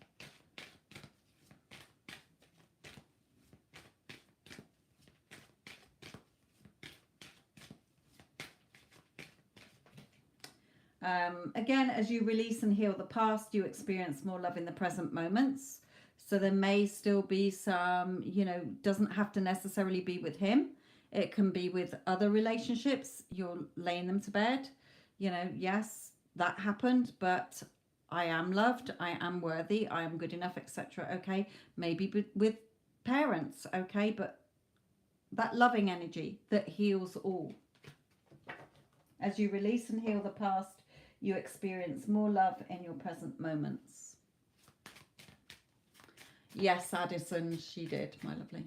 Again, as you release and heal the past, you experience more love in the present moments. So there may still be some, you know, doesn't have to necessarily be with him. It can be with other relationships. You're laying them to bed. You know, yes, that happened, but I am loved. I am worthy. I am good enough, etc. Okay. Maybe with parents. Okay. But that loving energy that heals all. As you release and heal the past, you experience more love in your present moments. Yes, Addison, she did, my lovely.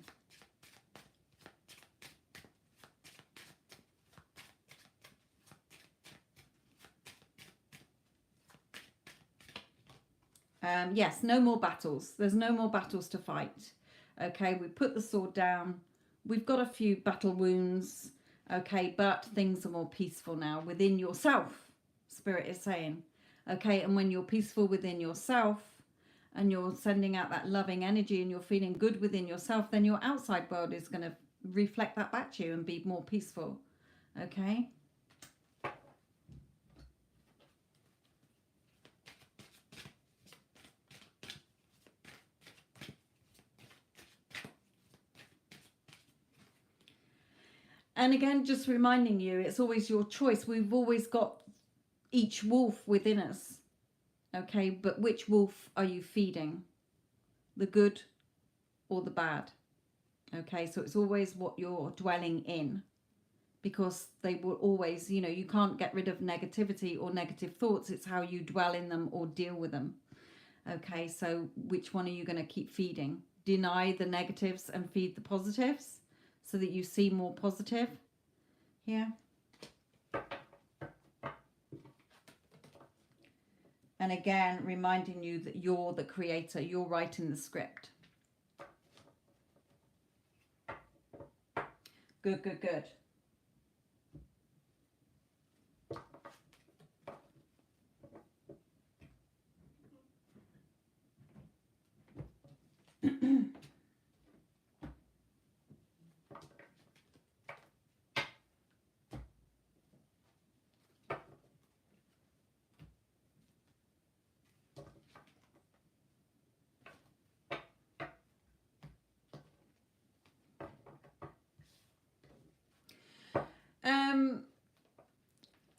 Yes, no more battles. There's no more battles to fight. Okay, we put the sword down. We've got a few battle wounds. Okay, but things are more peaceful now within yourself, Spirit is saying. Okay, and when you're peaceful within yourself and you're sending out that loving energy and you're feeling good within yourself, then your outside world is going to reflect that back to you and be more peaceful. Okay. And again, just reminding you, it's always your choice. We've always got each wolf within us. Okay, but which wolf are you feeding? The good or the bad? Okay, so it's always what you're dwelling in, because they will always, you know, you can't get rid of negativity or negative thoughts. It's how you dwell in them or deal with them. Okay, so which one are you going to keep feeding? Deny the negatives and feed the positives so that you see more positive. Yeah. And again, reminding you that you're the creator, you're writing the script. Good, good, good.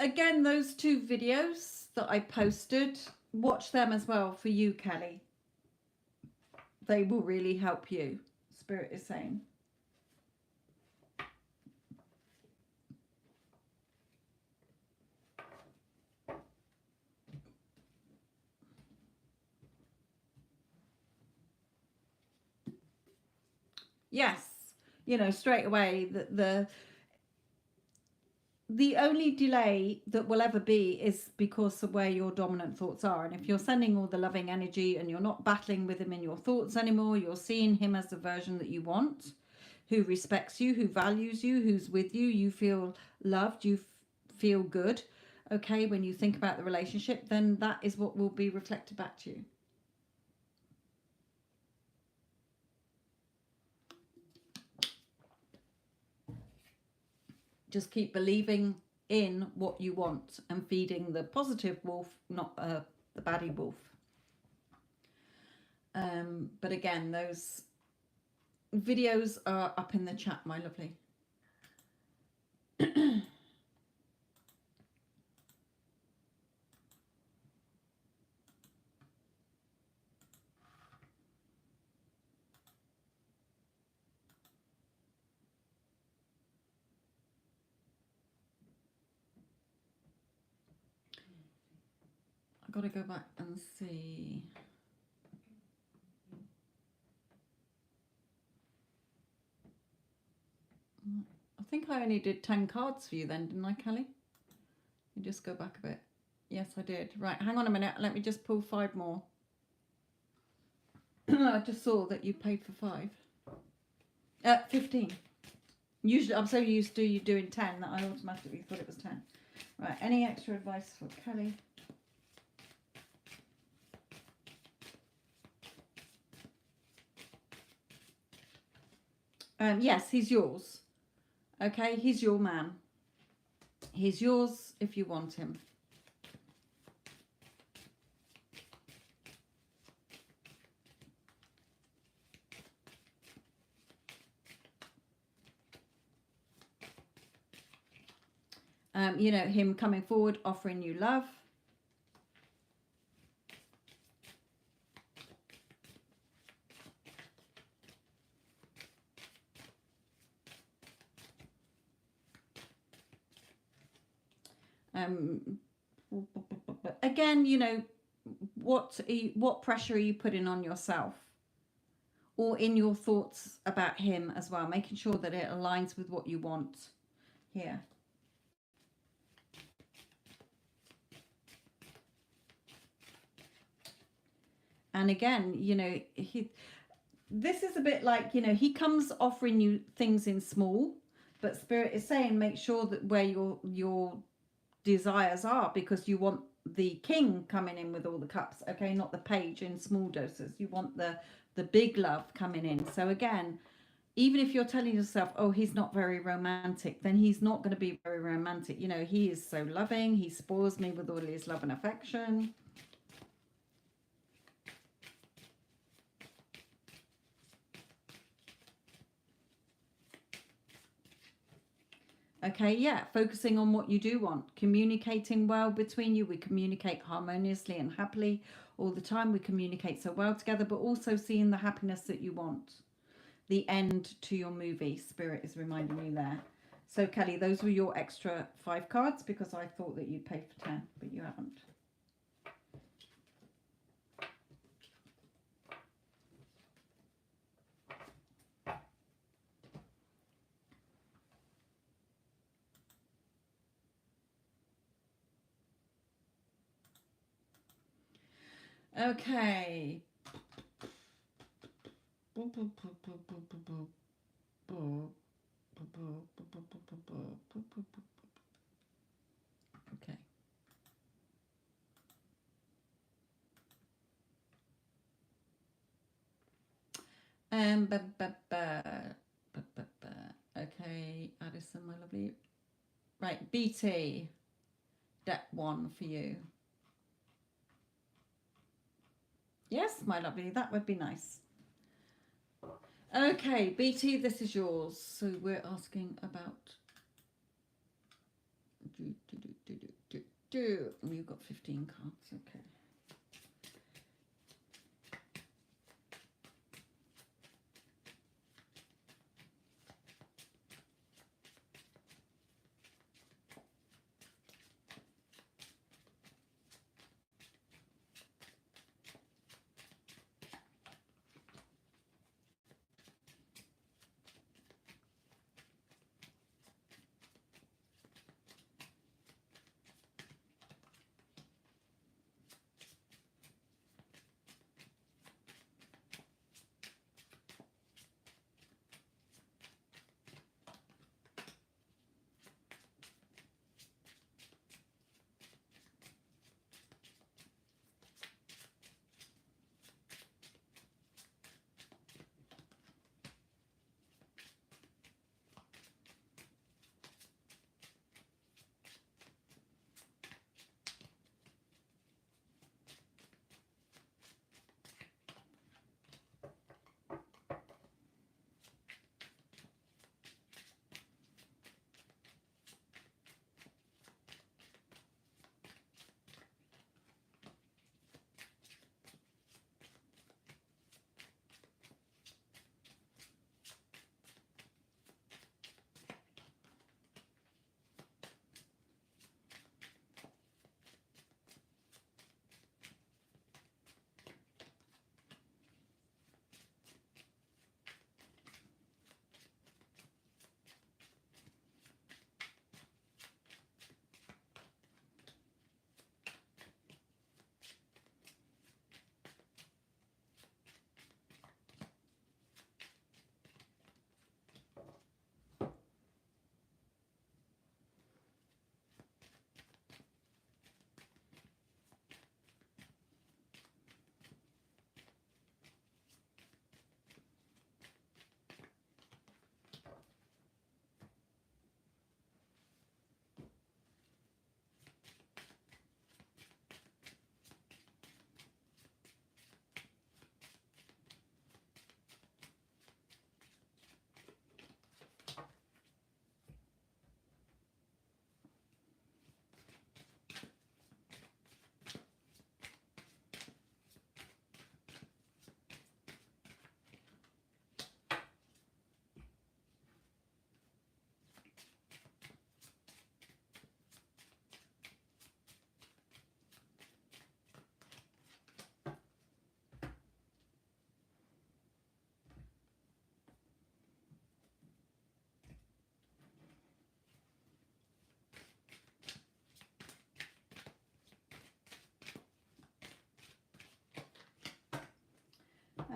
Again, those two videos that I posted, watch them as well for you, Kelly. They will really help you, Spirit is saying. Yes, you know, straight away the only delay that will ever be is because of where your dominant thoughts are. And if you're sending all the loving energy and you're not battling with him in your thoughts anymore, you're seeing him as the version that you want, who respects you, who values you, who's with you, you feel loved, you feel good. Okay, when you think about the relationship, then that is what will be reflected back to you. Just keep believing in what you want and feeding the positive wolf, not the baddie wolf. But again, those videos are up in the chat, my lovely. I've got to go back and see. I think I only did 10 cards for you then, didn't I, Kelly? You just go back a bit. Yes, I did. Right, hang on a minute. Let me just pull 5 more. I just saw that you paid for 5. 15. Usually, I'm so used to you doing 10 that I automatically thought it was 10. Right, any extra advice for Kelly? Yes, he's yours. Okay, he's your man. He's yours if you want him. You know, him coming forward, offering you love. Again, you know, what pressure are you putting on yourself or in your thoughts about him as well, making sure that it aligns with what you want here. And again, you know, this is a bit like, you know, he comes offering you things in small, but Spirit is saying make sure that where your desires are, because you want the king coming in with all the cups, okay, not the page in small doses. You want the big love coming in. So again, even if you're telling yourself, oh, he's not very romantic, then he's not going to be very romantic. You know, he is so loving. He spoils me with all his love and affection. Okay, yeah, focusing on what you do want, communicating well between you. We communicate harmoniously and happily all the time. We communicate so well together, but also seeing the happiness that you want. The end to your movie, Spirit is reminding you there. So, Kelly, those were your extra 5 cards because I thought that you'd pay for 10, but you haven't. Okay. Okay. Okay, Addison, my lovely. Right, BT, deck 1 for you. Yes, my lovely, that would be nice. Okay, BT, this is yours. So we're asking about. You've got 15 cards, okay.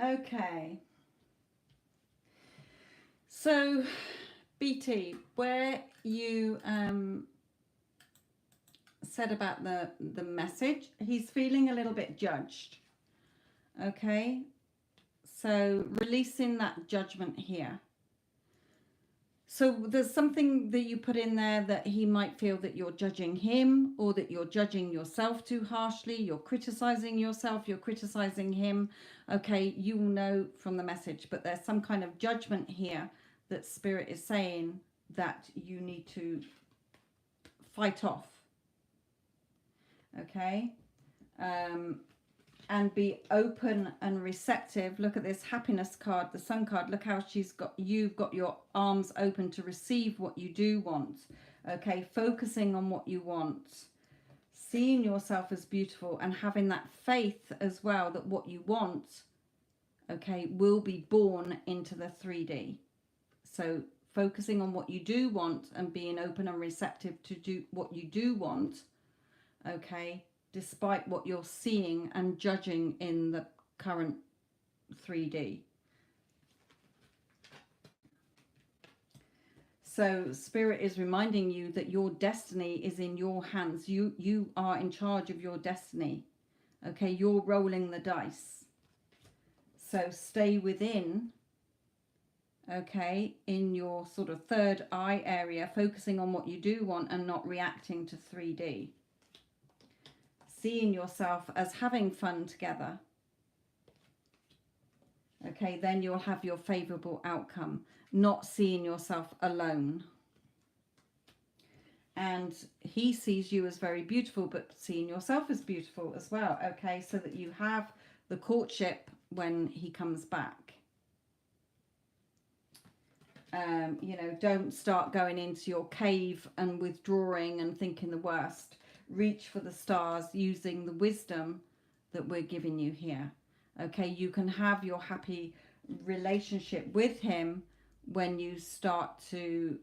Okay. So, BT, where you said about the message, he's feeling a little bit judged. Okay. So, releasing that judgment here. So there's something that you put in there that he might feel that you're judging him, or that you're judging yourself too harshly, you're criticizing yourself, you're criticizing him. Okay, you will know from the message, but there's some kind of judgment here that Spirit is saying that you need to fight off. Okay. And be open and receptive. Look at this happiness card, the sun card. Look how you've got your arms open to receive what you do want. Okay, focusing on what you want, seeing yourself as beautiful, and having that faith as well that what you want, okay, will be born into the 3D. So focusing on what you do want and being open and receptive to do what you do want, okay, despite what you're seeing and judging in the current 3D. So Spirit is reminding you that your destiny is in your hands. You are in charge of your destiny. Okay, you're rolling the dice. So stay within, okay, in your sort of third eye area, focusing on what you do want and not reacting to 3D. Seeing yourself as having fun together. Okay, then you'll have your favorable outcome. Not seeing yourself alone. And he sees you as very beautiful, but seeing yourself as beautiful as well. Okay, so that you have the courtship when he comes back. You know, don't start going into your cave and withdrawing and thinking the worst. Reach for the stars using the wisdom that we're giving you here. Okay, you can have your happy relationship with him when you start to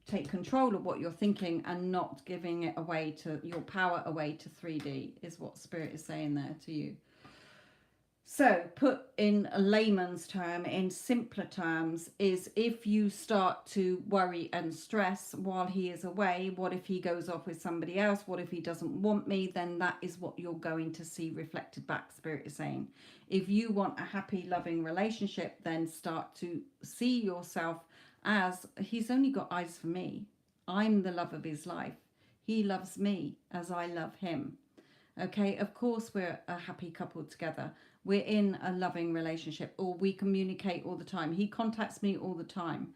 take control of what you're thinking and not giving it away to your power away to 3D, is what Spirit is saying there to you. So put in a layman's term, in simpler terms, is if you start to worry and stress while he is away, what if he goes off with somebody else? What if he doesn't want me? Then that is what you're going to see reflected back, Spirit is saying. If you want a happy, loving relationship, then start to see yourself as, he's only got eyes for me. I'm the love of his life. He loves me as I love him. Okay, of course we're a happy couple together. We're in a loving relationship, or we communicate all the time. He contacts me all the time.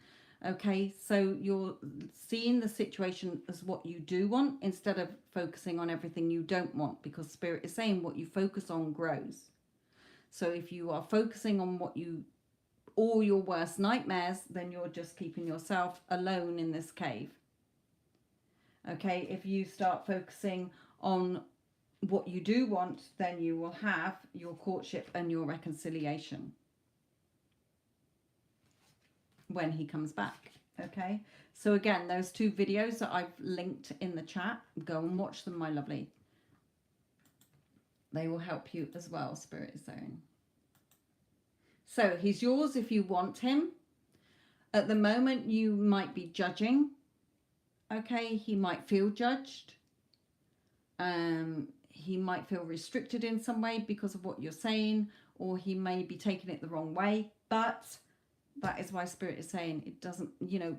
Okay, so you're seeing the situation as what you do want instead of focusing on everything you don't want, because Spirit is saying what you focus on grows. So if you are focusing on all your worst nightmares, then you're just keeping yourself alone in this cave. Okay, if you start focusing on what you do want, then you will have your courtship and your reconciliation when he comes back. Okay, so again, those two videos that I've linked in the chat, go and watch them, my lovely. They will help you as well, Spirit is saying. So he's yours if you want him. At the moment, you might be judging. Okay, he might feel judged. He might feel restricted in some way because of what you're saying, or he may be taking it the wrong way. But that is why Spirit is saying it doesn't, you know,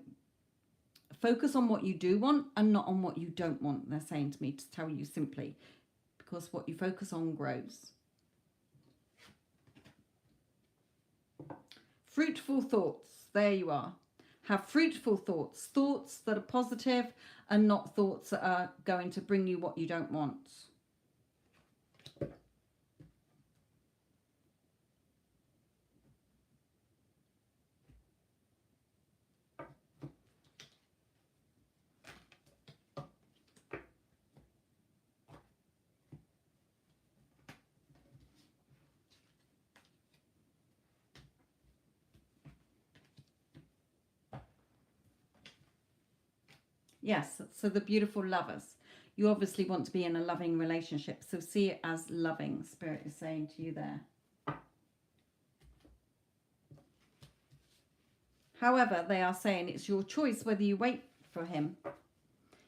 focus on what you do want and not on what you don't want. They're saying to me to tell you simply, because what you focus on grows. Fruitful thoughts. There you are. Have fruitful thoughts. Thoughts that are positive and not thoughts that are going to bring you what you don't want. Yes, so the beautiful lovers. You obviously want to be in a loving relationship, so see it as loving, Spirit is saying to you there. However, they are saying it's your choice whether you wait for him.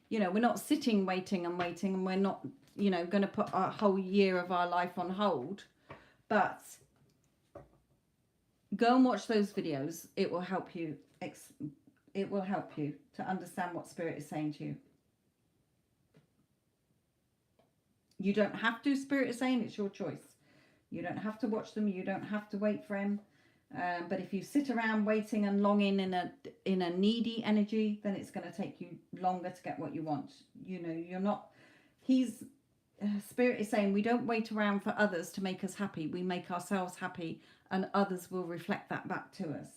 You know, we're not sitting waiting and waiting, and we're not, you know, going to put a whole year of our life on hold. But go and watch those videos. It will help you. It will help you to understand what Spirit is saying to you. You don't have to. Spirit is saying it's your choice. You don't have to watch them. You don't have to wait for him. But if you sit around waiting and longing in a needy energy, then it's going to take you longer to get what you want. You know, you're not. Spirit is saying we don't wait around for others to make us happy. We make ourselves happy, and others will reflect that back to us.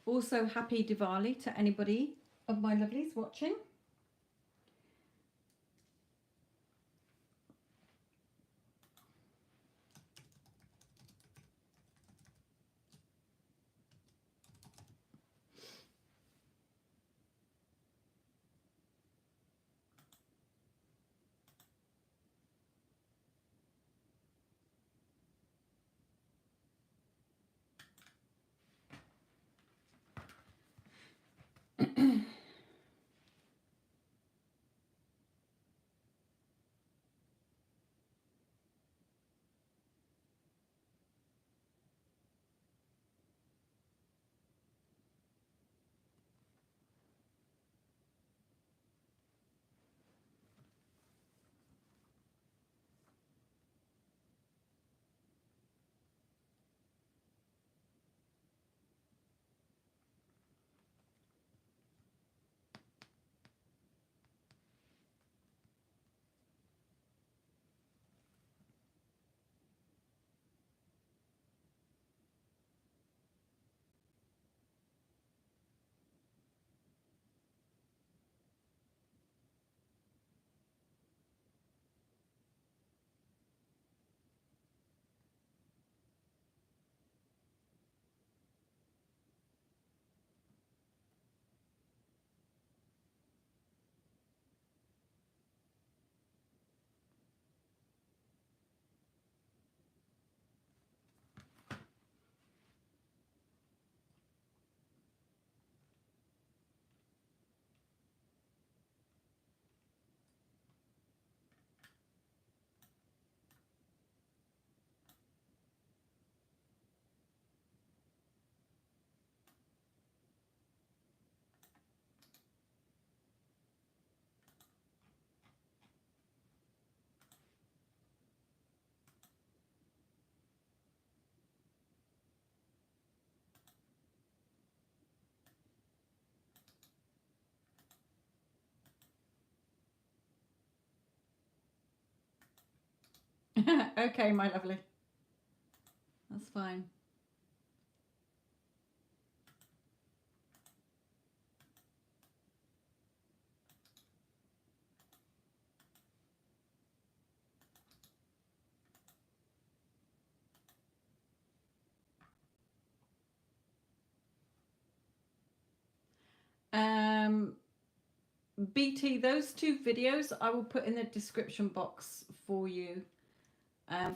Also, happy Diwali to anybody of my lovelies watching. Okay, my lovely. That's fine. BT, those two videos I will put in the description box for you.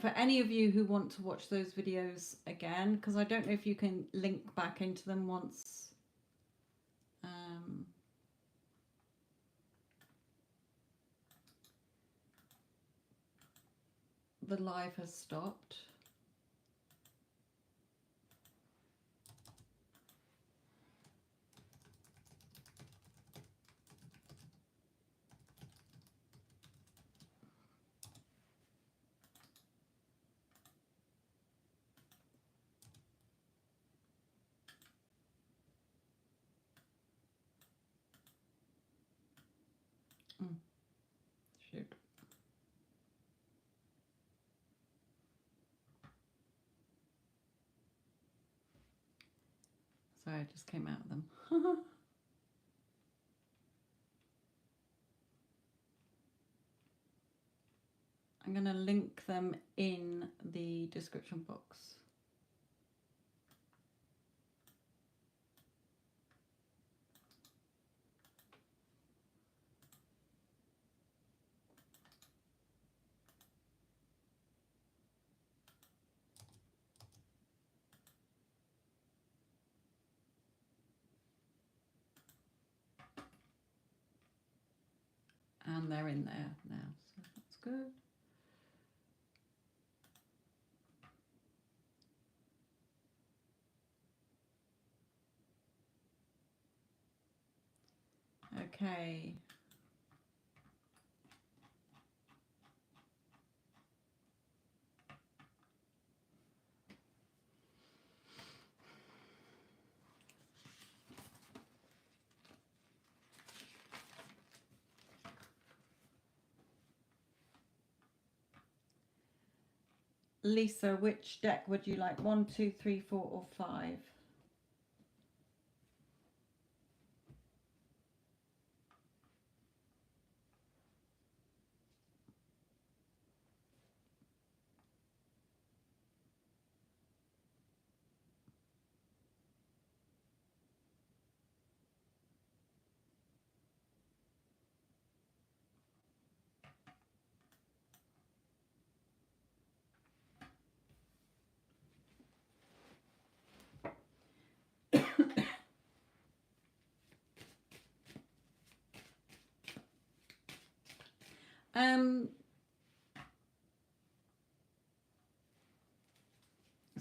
For any of you who want to watch those videos again, because I don't know if you can link back into them once the live has stopped. Shoot. Sorry, I just came out of them. I'm going to link them in the description box. And they're in there now, so that's good. Okay. Lisa, which deck would you like? 1, 2, 3, 4, or 5?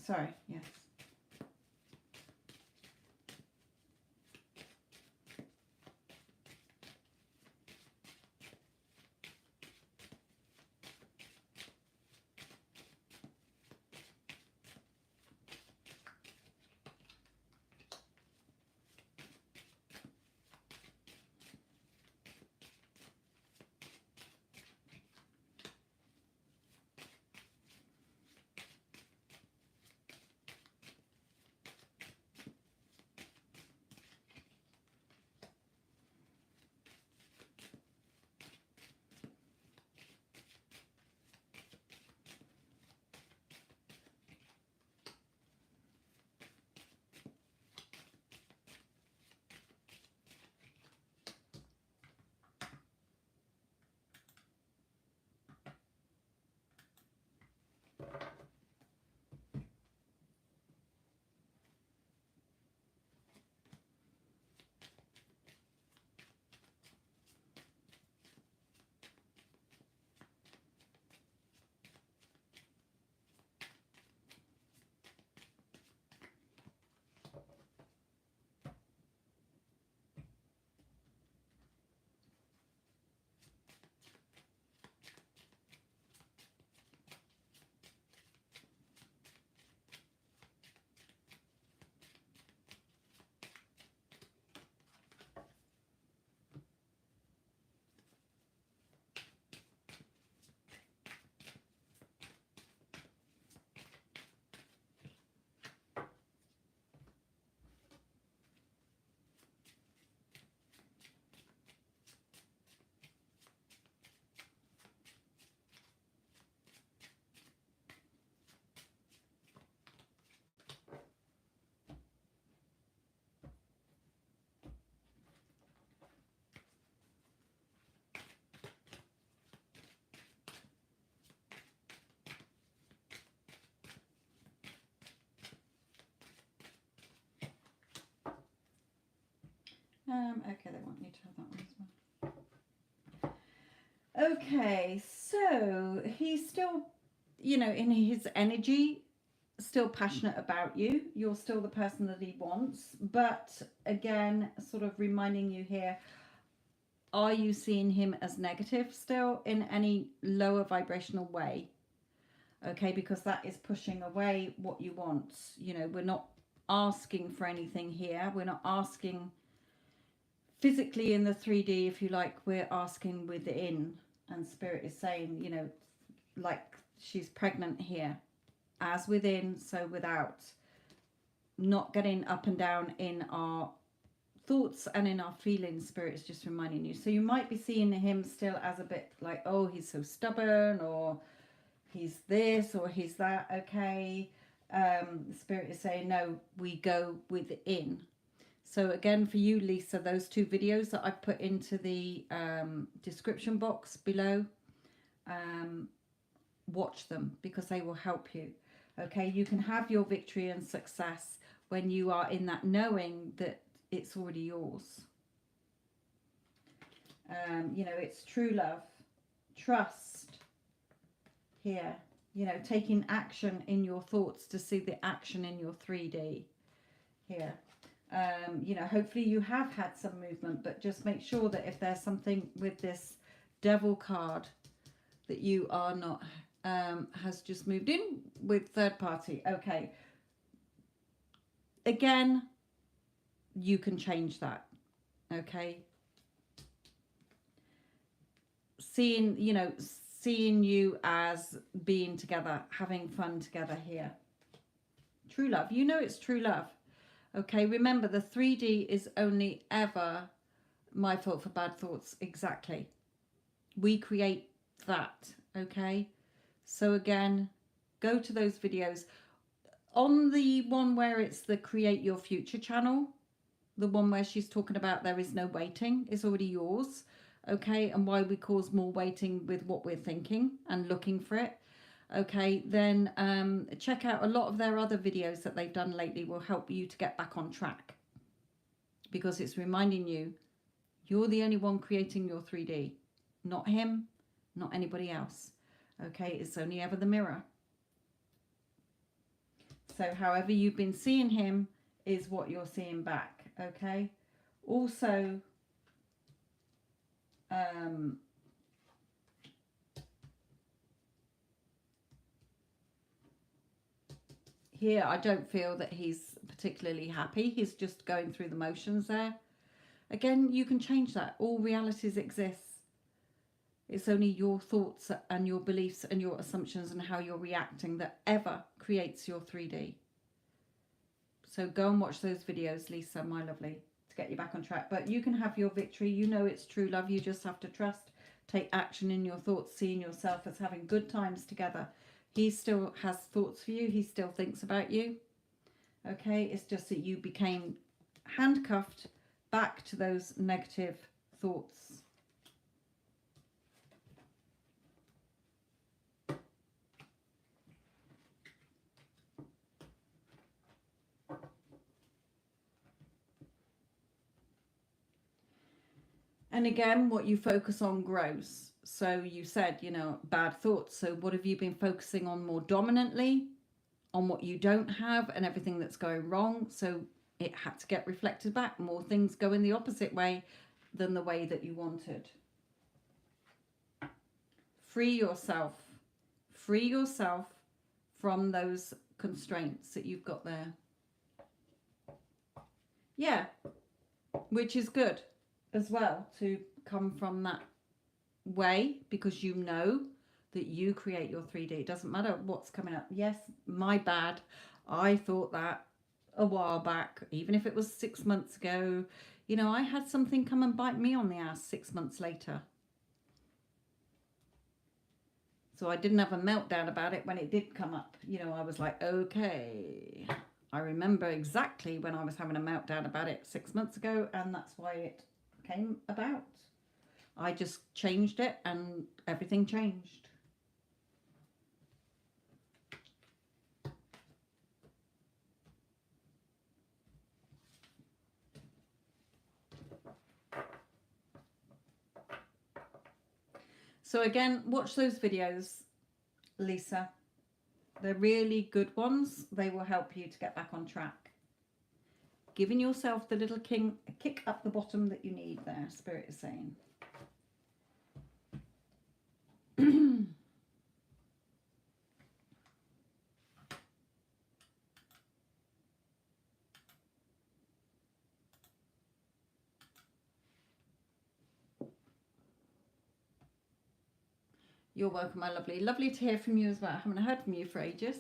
Sorry, yes. Okay, they want you to have that one as well. Okay, so he's still, you know, in his energy, still passionate about you. You're still the person that he wants. But again, sort of reminding you here, are you seeing him as negative still in any lower vibrational way? Okay, because that is pushing away what you want. You know, we're not asking for anything here. We're not asking physically in the 3D, if you like, we're asking within. And Spirit is saying, you know, like she's pregnant here. As within, so without. Not getting up and down in our thoughts and in our feelings. Spirit is just reminding you. So you might be seeing him still as a bit like, oh, he's so stubborn, or he's this, or he's that. Okay. Spirit is saying, no, we go within. So again, for you, Lisa, those two videos that I put into the description box below, watch them because they will help you. Okay, you can have your victory and success when you are in that knowing that it's already yours. You know, it's true love, trust here, you know, taking action in your thoughts to see the action in your 3D here. You know, hopefully you have had some movement, but just make sure that if there's something with this devil card that you are not, has just moved in with third party. Okay. Again, you can change that. Okay. Seeing, you know, seeing you as being together, having fun together here. True love. You know it's true love. Okay, remember the 3D is only ever my fault for bad thoughts. Exactly. We create that. Okay. So again, go to those videos. On the one where it's the Create Your Future channel, the one where she's talking about there is no waiting, is already yours. Okay, and why we cause more waiting with what we're thinking and looking for it. Okay, then check out a lot of their other videos that they've done lately will help you to get back on track. Because it's reminding you, you're the only one creating your 3D. Not him, not anybody else. Okay, it's only ever the mirror. So however you've been seeing him is what you're seeing back. Okay, also here I don't feel that he's particularly happy. He's just going through the motions there. Again, you can change that. All realities exist. It's only your thoughts and your beliefs and your assumptions and how you're reacting that ever creates your 3D. So go and watch those videos, Lisa, my lovely, to get you back on track. But you can have your victory. You know it's true love. You just have to trust, take action in your thoughts, seeing yourself as having good times together. He still has thoughts for you. He still thinks about you. Okay, it's just that you became handcuffed back to those negative thoughts. And again, what you focus on grows. So you said, you know, bad thoughts. So what have you been focusing on more dominantly? On what you don't have and everything that's going wrong. So it had to get reflected back. More things go in the opposite way than the way that you wanted. Free yourself. Free yourself from those constraints that you've got there. Yeah, which is good as well, to come from that way, because you know that you create your 3D. It doesn't matter what's coming up. Yes, my bad. I thought that a while back, even if it was 6 months ago. You know, I had something come and bite me on the ass 6 months later. So I didn't have a meltdown about it when it did come up. You know, I was like, okay. I remember exactly when I was having a meltdown about it 6 months ago, and that's why it came about. I just changed it and everything changed. So again, watch those videos, Lisa. They're really good ones. They will help you to get back on track. Giving yourself the little kick up the bottom that you need there, Spirit is saying. You're welcome, my lovely. Lovely to hear from you as well. I haven't heard from you for ages.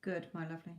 Good, my lovely.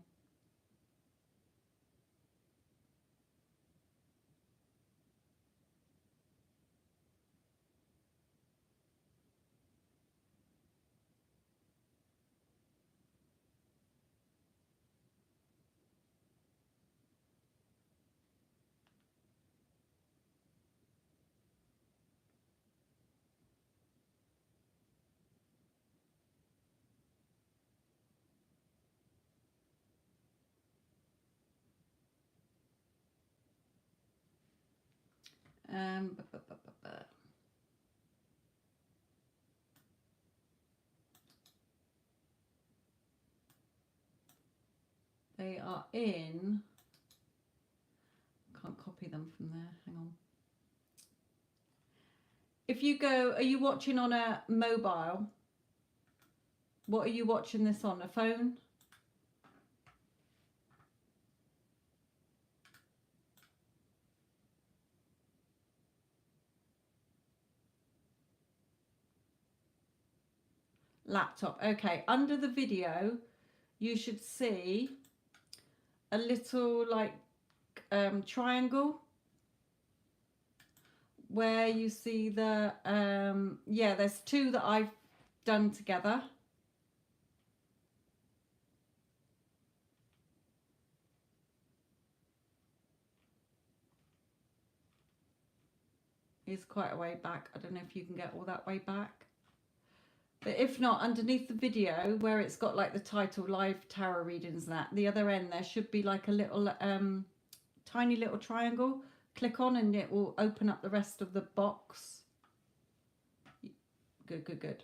bu- bu- bu- bu- bu. They are in, can't copy them from there, hang on. If you go, are you watching on a mobile? What are you watching this on, a phone? Laptop, okay. Under the video, you should see a little like triangle where you see the, yeah, there's two that I've done together. Is quite a way back. I don't know if you can get all that way back. But if not, underneath the video where it's got like the title live tarot readings and that, the other end there should be like a little tiny little triangle. Click on and it will open up the rest of the box. Good, good, good.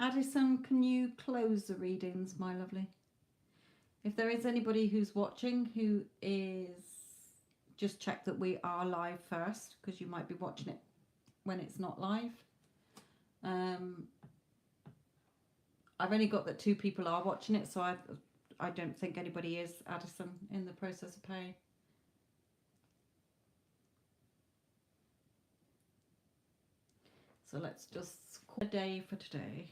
Addison, can you close the readings, my lovely? If there is anybody who's watching who is, just check that we are live first, because you might be watching it when it's not live. I've only got that 2 people are watching it, so I don't think anybody is, Addison, in the process of pay. So let's just call it a day for today.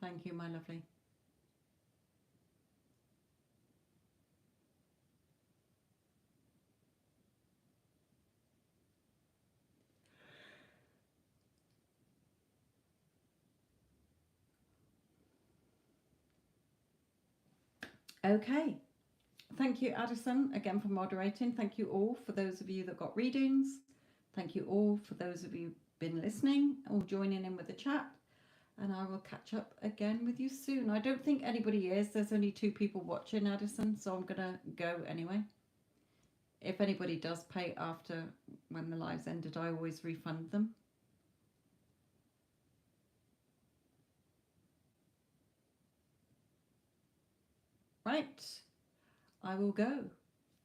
Thank you, my lovely. Okay. Thank you, Addison, again for moderating. Thank you all for those of you that got readings. Thank you all for those of you who've been listening or joining in with the chat. And I will catch up again with you soon. I don't think anybody is. There's only 2 people watching, Addison, so I'm going to go anyway. If anybody does pay after when the live's ended, I always refund them. Right, I will go.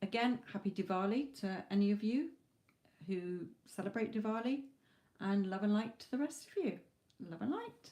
Again, happy Diwali to any of you who celebrate Diwali, and love and light to the rest of you. Love and light.